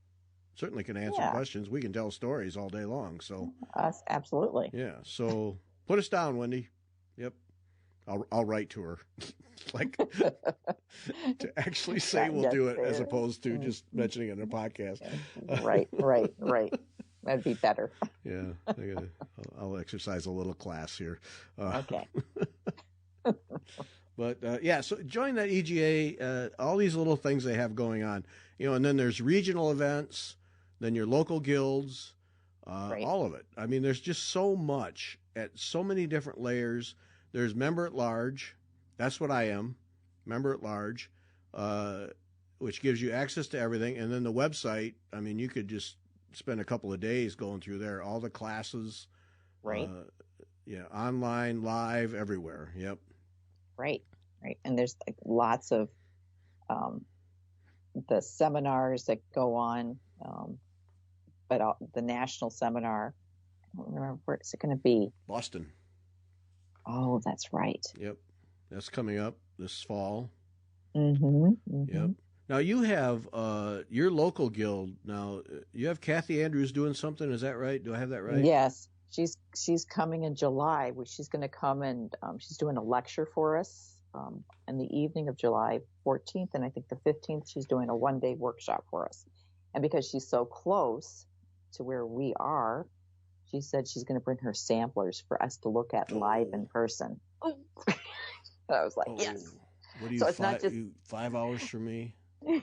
Certainly can answer questions. We can tell stories all day long. So absolutely. Yeah. So put us down, Wendy. Yep. I'll write to her, like to actually say we'll do it as opposed to just mentioning it in a podcast. Right. That'd be better. Yeah. I'll exercise a little class here. Okay. But so join that EGA, all these little things they have going on, and then there's regional events, then your local guilds, all of it. I mean, there's just so much at so many different layers. There's member at large. That's what I am, member at large, which gives you access to everything. And then the website, I mean, you could just spend a couple of days going through there, all the classes. Right. Online, live, everywhere. Yep. Right. And there's lots of the seminars that go on, but the national seminar, I don't remember where is it going to be. Boston. Oh, that's right. Yep. That's coming up this fall. Mm-hmm. Yep. Now you have your local guild. Now you have Kathy Andrews doing something. Is that right? Do I have that right? Yes, she's coming in July. She's going to come and she's doing a lecture for us in the evening of July 14th, and I think the 15th she's doing a one-day workshop for us. And because she's so close to where we are, she said she's going to bring her samplers for us to look at live in person. I was like, yes. What do you? So it's not just 5 hours for me.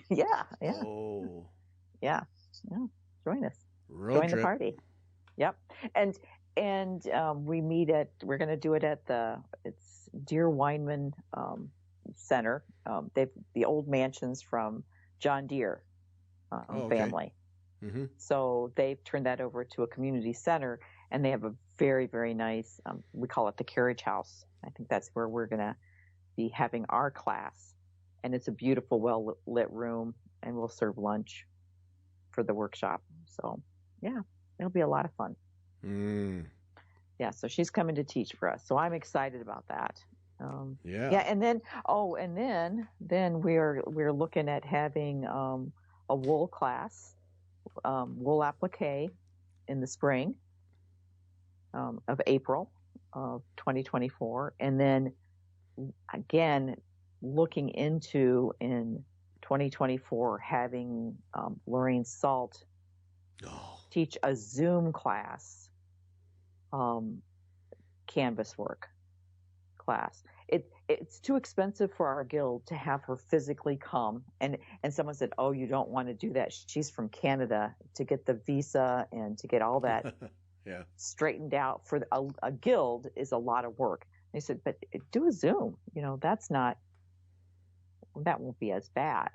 Yeah. Oh. Yeah. Join us. Join the party. Yep. And we meet we're going to do it at it's Deer Weinman Center. They've the old mansions from John Deere family. Mm-hmm. So they've turned that over to a community center, and they have a very, very nice, we call it the carriage house. I think that's where we're going to be having our class. And it's a beautiful, well-lit room, and we'll serve lunch for the workshop. So, yeah, it'll be a lot of fun. Yeah, so she's coming to teach for us. So I'm excited about that. Yeah, and then we're looking at having a wool class, wool applique in the spring of April of 2024, and then again looking into in 2024 having Lorraine Salt teach a Zoom class, canvas work class. It's too expensive for our guild to have her physically come, and someone said, oh, you don't want to do that. She's from Canada, to get the visa and to get all that straightened out for a guild is a lot of work. They said, but do a Zoom, that won't be as bad.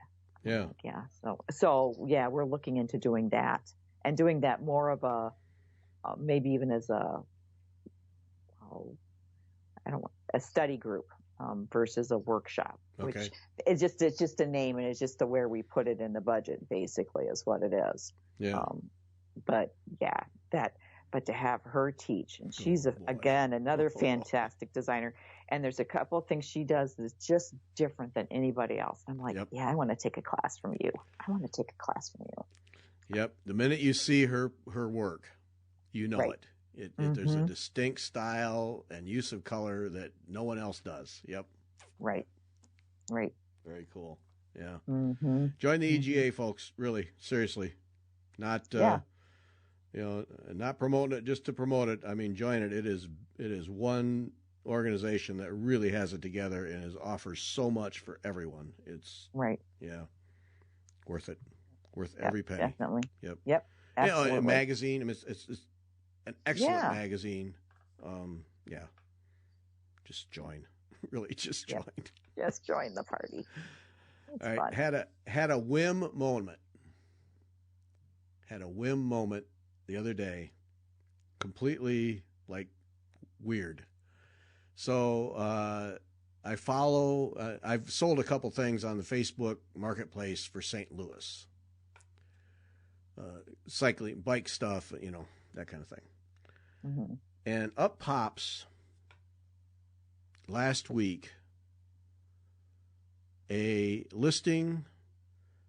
Yeah. So we're looking into doing that, and doing that more of a maybe even as a study group versus a workshop. Okay. Which it's just a name, and it's just the where we put it in the budget, basically, is what it is. Yeah. But to have her teach, and she's again another fantastic designer, and there's a couple of things she does that's just different than anybody else. I'm like, yeah, I want to take a class from you. Yep. The minute you see her work, you know it. There's a distinct style and use of color that no one else does. Yep. Right. Very cool. Yeah. Mm-hmm. Join the EGA, folks. Really, seriously. Not not promoting it just to promote it. I mean, join it. It is one organization that really has it together and offers so much for everyone. It's worth it. Worth every penny. Definitely. Yep. Absolutely. A magazine. I mean, it's an excellent magazine. Just join. Really, just join. Just join the party. It's all right. fun. Had a whim moment. The other day, completely weird. So I've sold a couple things on the Facebook marketplace for St. Louis. Cycling, bike stuff, that kind of thing. Mm-hmm. And up pops last week a listing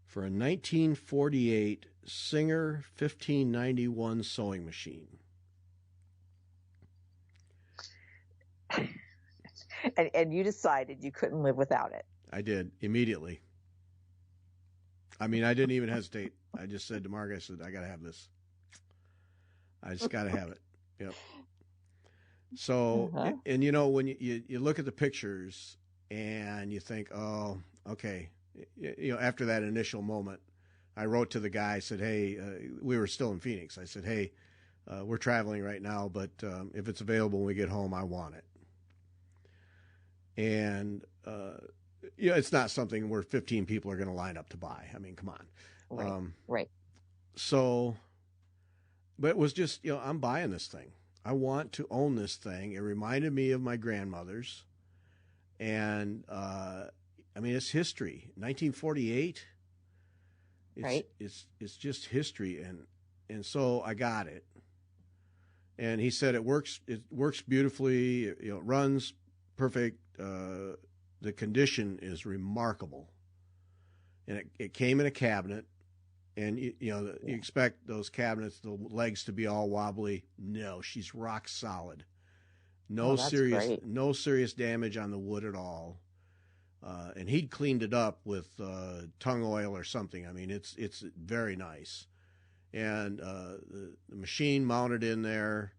for a 1948 Singer 1591 sewing machine. And you decided you couldn't live without it. I did, immediately. I mean, I didn't even hesitate. I just said to Margaret, I said, I got to have this. I just got to have it. Yep. So, and when you look at the pictures and you think, oh, okay. After that initial moment, I wrote to the guy, I said, hey, we were still in Phoenix. I said, hey, we're traveling right now, but if it's available when we get home, I want it. And, it's not something where 15 people are going to line up to buy. I mean, come on. Right. So, but it was just, I'm buying this thing. I want to own this thing. It reminded me of my grandmother's. And, it's history. 1948. It's just history. And so I got it. And he said it works beautifully. It runs perfect. The condition is remarkable. and it came in a cabinet. And you expect those cabinets, the legs to be all wobbly. No, she's rock solid. No serious damage on the wood at all. And he'd cleaned it up with tung oil or something. I mean, it's very nice. And the machine mounted in there,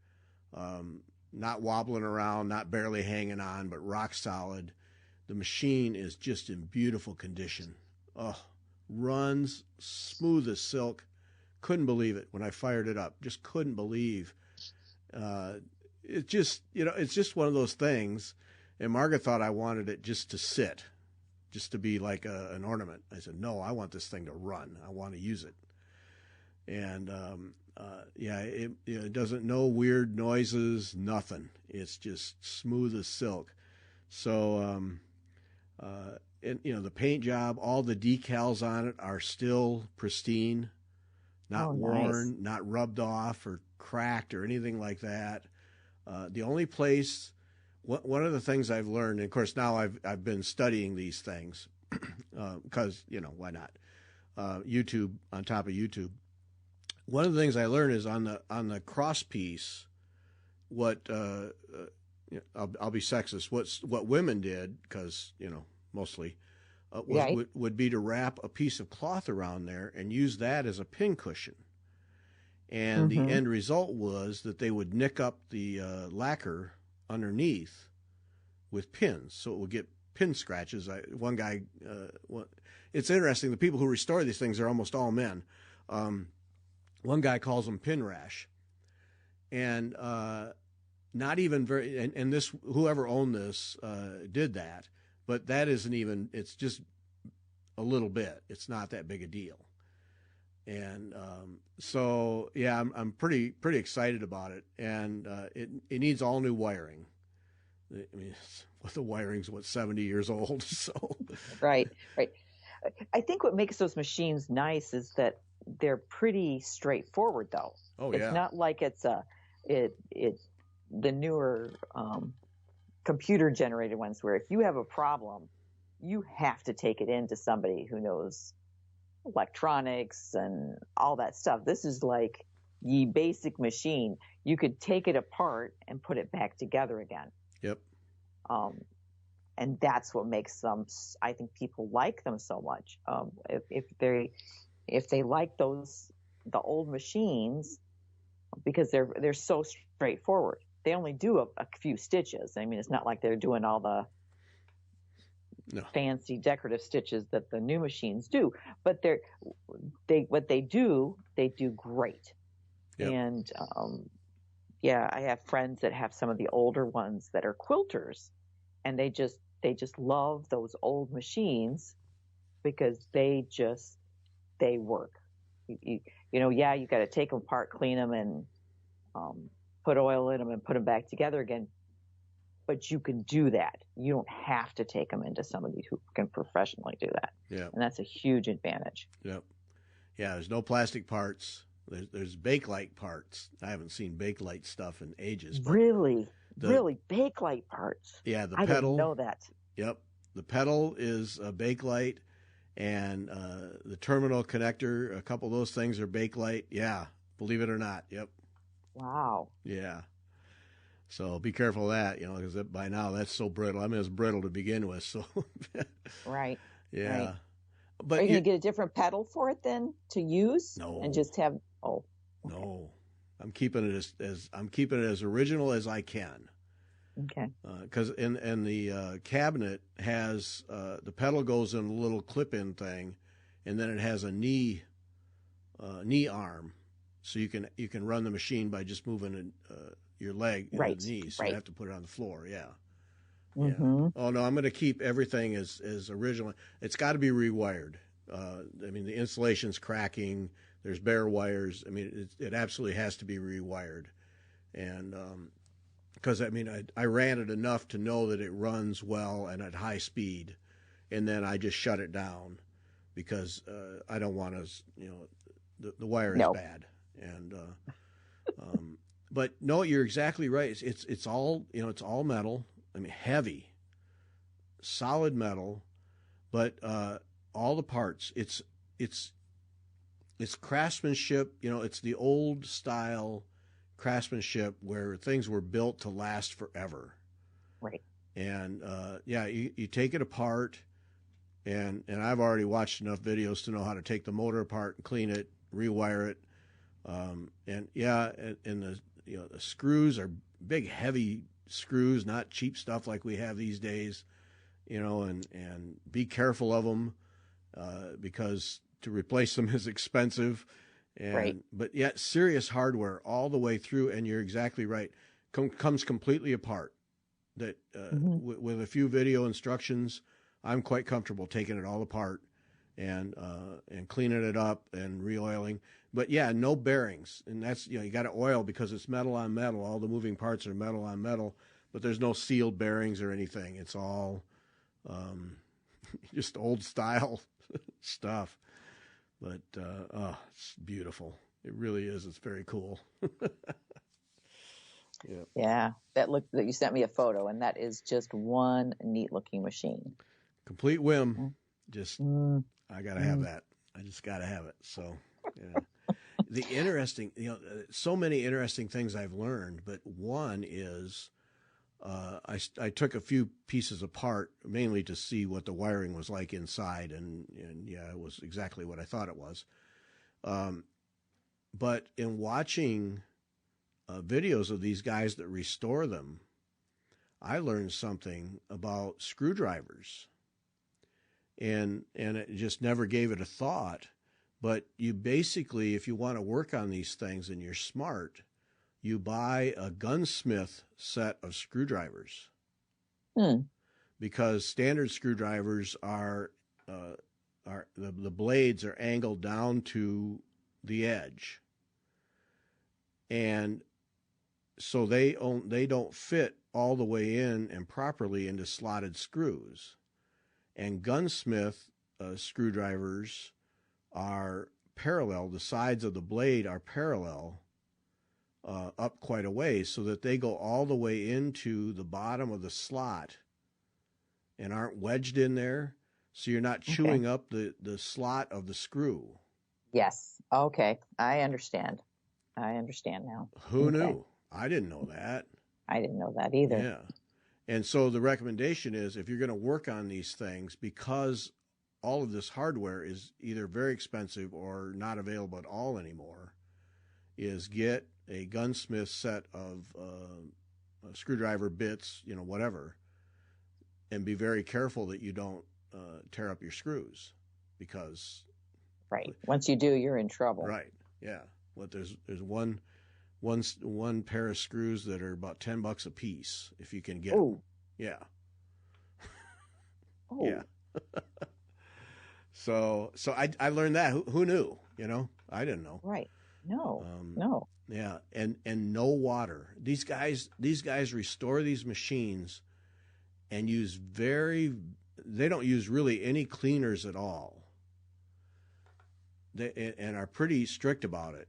not wobbling around, not barely hanging on, but rock solid. The machine is just in beautiful condition. Oh, runs smooth as silk. Couldn't believe it when I fired it up. Just couldn't believe. It just, it's just one of those things. And Margaret thought I wanted it just to sit, just to be like an ornament. I said, no, I want this thing to run. I want to use it. And it doesn't know weird noises, nothing. It's just smooth as silk. So, the paint job, all the decals on it are still pristine, not worn, not rubbed off or cracked or anything like that. The only place, one of the things I've learned, and of course now I've been studying these things because, why not? YouTube, on top of YouTube. One of the things I learned is on the cross piece, what I'll be sexist. What women did, because mostly, would be to wrap a piece of cloth around there and use that as a pin cushion. And the end result was that they would nick up the lacquer underneath with pins, so it would get pin scratches. One guy, it's interesting. The people who restore these things are almost all men. One guy calls them pin rash, and not even very. And this, whoever owned this, did that, but that isn't even. It's just a little bit. It's not that big a deal. And so yeah, I'm pretty excited about it, and it needs all new wiring. I mean, the wiring's 70 years old, so right. I think what makes those machines nice is that they're pretty straightforward, though. Oh, it's not like it's the newer computer generated ones where if you have a problem, you have to take it into somebody who knows electronics and all that stuff. This is like the basic machine. You could take it apart and put it back together again. Yep. And that's what makes them, I think people like them so much. If they like the old machines, because they're so straightforward. They only do a few stitches. I mean, it's not like they're doing all the fancy decorative stitches that the new machines do, but what they do great. Yep. And I have friends that have some of the older ones that are quilters, and they just love those old machines because they work. You got to take them apart, clean them, and put oil in them and put them back together again. But you can do that. You don't have to take them into somebody who can professionally do that. Yeah. And that's a huge advantage. Yep. Yeah, there's no plastic parts. There's Bakelite parts. I haven't seen Bakelite stuff in ages. Really? Really? Bakelite parts? Yeah, the pedal. I didn't know that. Yep. The pedal is Bakelite, and the terminal connector, a couple of those things are Bakelite. Yeah, believe it or not. Yep. Wow. Yeah. So be careful of that, because by now that's so brittle. I mean, it's brittle to begin with. So. Right. Yeah. Right. But are you going to get a different pedal for it then to use? No. And just have Okay. No. I'm keeping it as original as I can. Okay. Because in the cabinet has the pedal goes in a little clip-in thing, and then it has a knee arm, so you can run the machine by just moving your leg and the knees. So you have to put it on the floor. Yeah. Mm-hmm. Yeah. Oh no, I'm going to keep everything as original. It's got to be rewired. I mean, the insulation's cracking. There's bare wires. I mean, it absolutely has to be rewired, and because I ran it enough to know that it runs well and at high speed, and then I just shut it down because I don't want to. The wire is bad, and but no, you're exactly right. It's all it's all metal. I mean, heavy, solid metal, but all the parts. It's craftsmanship. You know, it's the old style craftsmanship where things were built to last forever. Right. And you take it apart, and I've already watched enough videos to know how to take the motor apart and clean it, rewire it, and the the screws are big, heavy screws, not cheap stuff like we have these days. You know, and be careful of them because to replace them is expensive. And, right. But yet serious hardware all the way through, and you're exactly right, comes completely apart. That with a few video instructions, I'm quite comfortable taking it all apart and cleaning it up and re-oiling. But yeah, no bearings, and that's you got to oil because it's metal on metal. All the moving parts are metal on metal, but there's no sealed bearings or anything. It's all just old style stuff. But it's beautiful. It really is. It's very cool. Yeah. That you sent me a photo, and that is just one neat looking machine. Complete whim. Just I gotta have that. I just gotta have it. So yeah. The interesting, so many interesting things I've learned, but one is I took a few pieces apart mainly to see what the wiring was like inside, and yeah, it was exactly what I thought it was. But in watching videos of these guys that restore them, I learned something about screwdrivers, and it just never gave it a thought. But you basically, if you want to work on these things and you're smart, you buy a gunsmith set of screwdrivers. Because standard screwdrivers are the blades are angled down to the edge, and so they don't fit all the way in and properly into slotted screws. And gunsmith screwdrivers are parallel. The sides of the blade are parallel up quite a ways, so that they go all the way into the bottom of the slot and aren't wedged in there, so you're not chewing up the slot of the screw. Yes. Okay. I understand now. Who knew? I didn't know that. I didn't know that either. Yeah. And so the recommendation is, if you're going to work on these things, because all of this hardware is either very expensive or not available at all anymore, is get a gunsmith set of screwdriver bits, whatever, and be very careful that you don't tear up your screws, because right, once you do, you're in trouble. Right. Yeah. There's one pair of screws that are about $10 a piece if you can get them. Yeah. Yeah. So I learned that. Who knew? I didn't know. Right. No. No. Yeah, and no water. These guys restore these machines and they don't use really any cleaners at all. And are pretty strict about it.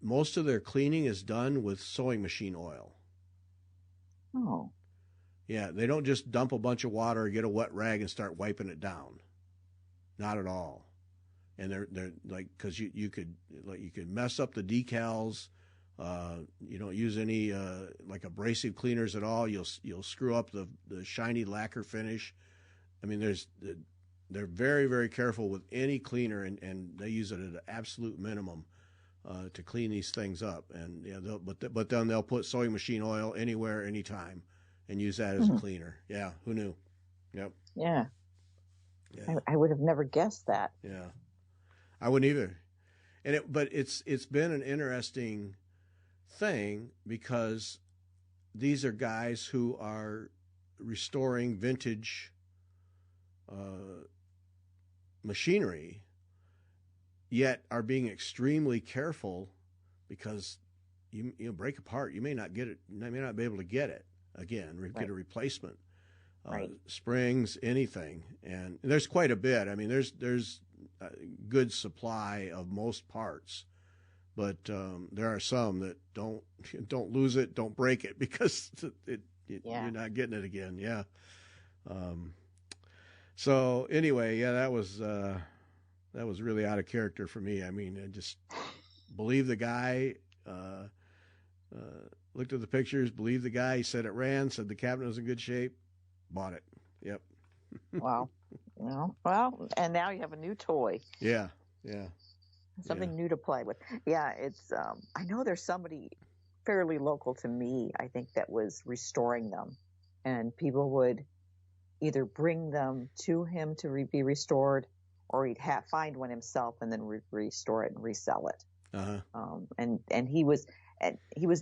Most of their cleaning is done with sewing machine oil. Oh. Yeah, they don't just dump a bunch of water or get a wet rag and start wiping it down. Not at all. And they're like, because you could mess up the decals. You don't use any like abrasive cleaners at all. You'll screw up the shiny lacquer finish. I mean, they're very, very careful with any cleaner, and they use it at an absolute minimum to clean these things up. And yeah, but then they'll put sewing machine oil anywhere, anytime, and use that as a cleaner. Yeah, who knew? Yep. Yeah. I would have never guessed that. Yeah. I wouldn't either. But it's been an interesting thing, because these are guys who are restoring vintage machinery, yet are being extremely careful, because you break apart, you may not get it, you may not be able to get it again, get a replacement. Springs, anything, and there's quite a bit. I mean, there's a good supply of most parts, but there are some that don't lose it, don't break it, because you're not getting it again. Yeah. So anyway, yeah, that was really out of character for me. I mean, I just believed the guy, looked at the pictures, believed the guy. He said it ran, said the cabinet was in good shape, bought it. Yep. Wow. Well, and now you have a new toy. Yeah. Something new to play with. Yeah, it's. I know there's somebody fairly local to me, I think, that was restoring them, and people would either bring them to him to be restored, or he'd find one himself and then restore it and resell it. And he was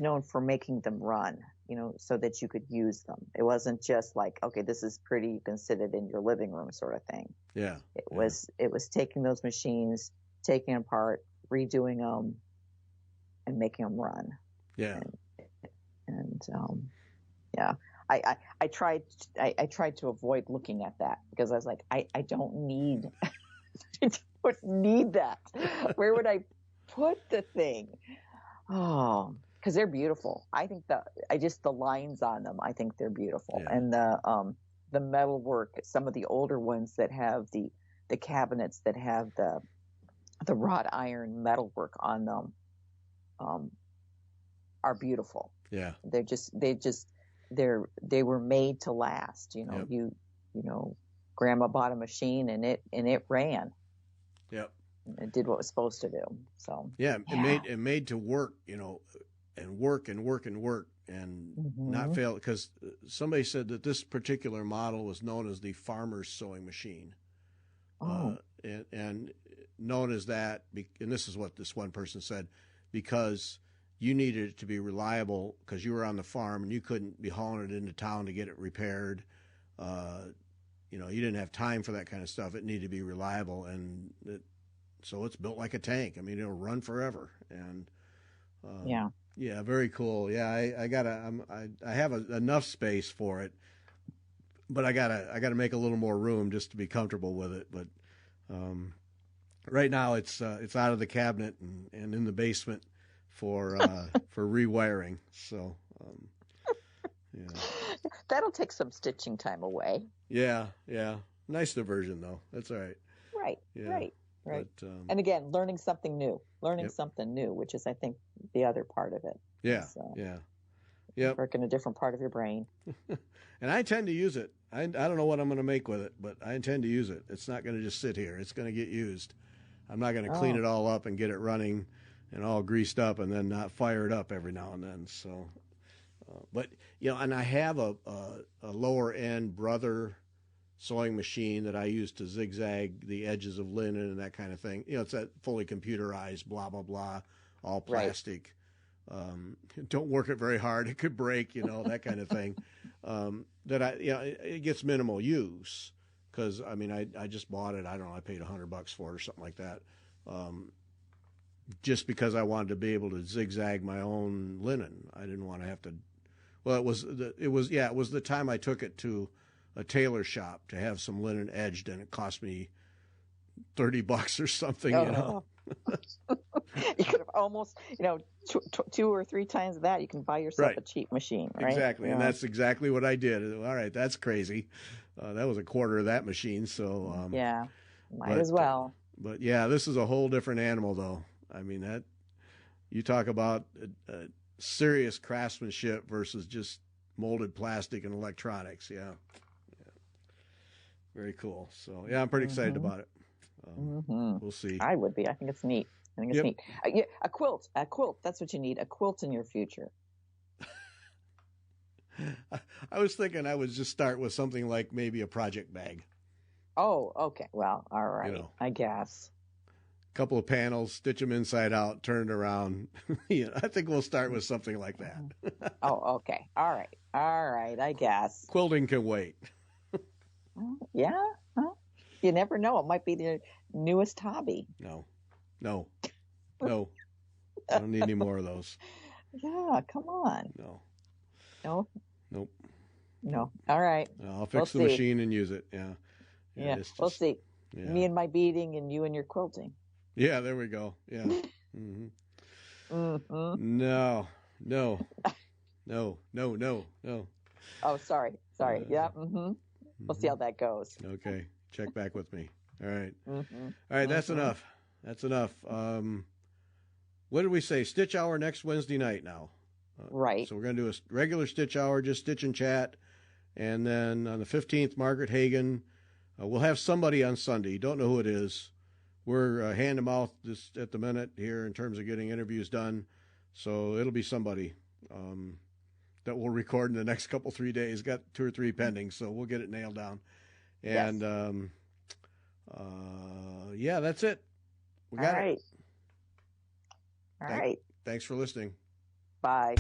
known for making them run, so that you could use them. It wasn't just like, okay, this is pretty, you can sit it in your living room sort of thing. Yeah. It was taking those machines, taking them apart, redoing them, and making them run. Yeah. And I tried to avoid looking at that because I was like, I don't need that. Where would I put the thing? Oh, because they're beautiful. I think the lines on them, I think they're beautiful. Yeah. And the metal work, some of the older ones that have the cabinets that have the wrought iron metal work on them, are beautiful. Yeah. They were made to last. Yep. Grandma bought a machine and it ran. Yep. It did what it was supposed to do. So yeah. It made to work, and work and work and work and not fail, because somebody said that this particular model was known as the farmer's sewing machine. And known as that, and this is what this one person said, because you needed it to be reliable because you were on the farm and you couldn't be hauling it into town to get it repaired. You didn't have time for that kind of stuff. It needed to be reliable, and so it's built like a tank. I mean, it'll run forever. And yeah, very cool. Yeah, I have enough space for it, but I gotta make a little more room just to be comfortable with it. But right now it's out of the cabinet and in the basement for rewiring. So yeah, that'll take some stitching time away. Yeah. Nice diversion though. That's all right. Right. Yeah. Right. But, and again, learning something new, which is, I think, the other part of it. Yeah. Yep. Work in a different part of your brain. And I intend to use it. I don't know what I'm going to make with it, but I intend to use it. It's not going to just sit here. It's going to get used. I'm not going to clean it all up and get it running and all greased up and then not fire it up every now and then. So, but and I have a lower end Brother sewing machine that I use to zigzag the edges of linen and that kind of thing. It's that fully computerized, blah, blah, blah, all plastic. Right. Don't work it very hard. It could break, that kind of thing. It gets minimal use because, I just bought it. I don't know, I paid $100 for it or something like that. Just because I wanted to be able to zigzag my own linen. I didn't want to have to, well, it was the time I took it to a tailor shop to have some linen edged, and it cost me $30 or something. You could have almost, 2 or 3 times that. You can buy yourself a cheap machine, right? Exactly, and that's exactly what I did. All right, that's crazy. That was a quarter of that machine, so might as well. But yeah, this is a whole different animal, though. That you talk about serious craftsmanship versus just molded plastic and electronics. Yeah. Very cool. So yeah, I'm pretty excited about it. We'll see. I would be. I think it's neat. Neat. A quilt. That's what you need. A quilt in your future. I was thinking I would just start with something like maybe a project bag. Oh, okay. Well, all right. I guess. A couple of panels, stitch them inside out, turn it around. I think we'll start with something like that. Oh, okay. All right. I guess. Quilting can wait. Yeah. Well, you never know. It might be the newest hobby. No. I don't need any more of those. Yeah, come on. No. Nope. No. All right. I'll fix the machine and use it. Yeah. We'll see. Yeah. Me and my beading and you and your quilting. Yeah, there we go. Yeah. No. Oh, sorry. Yeah. We'll see how that goes. Okay. check back with me. All right. Mm-hmm. All right, that's enough. That's enough. What did we say? Stitch hour next Wednesday night now. Right. So we're going to do a regular Stitch hour, just Stitch and Chat. And then on the 15th, Margaret Hagen. We'll have somebody on Sunday. Don't know who it is. We're hand to mouth just at the minute here in terms of getting interviews done. So it'll be somebody that we'll record in the next 3 days. Got 2 or 3 pending, so we'll get it nailed down. And yeah, that's it. We got it. All right. Thanks for listening. Bye.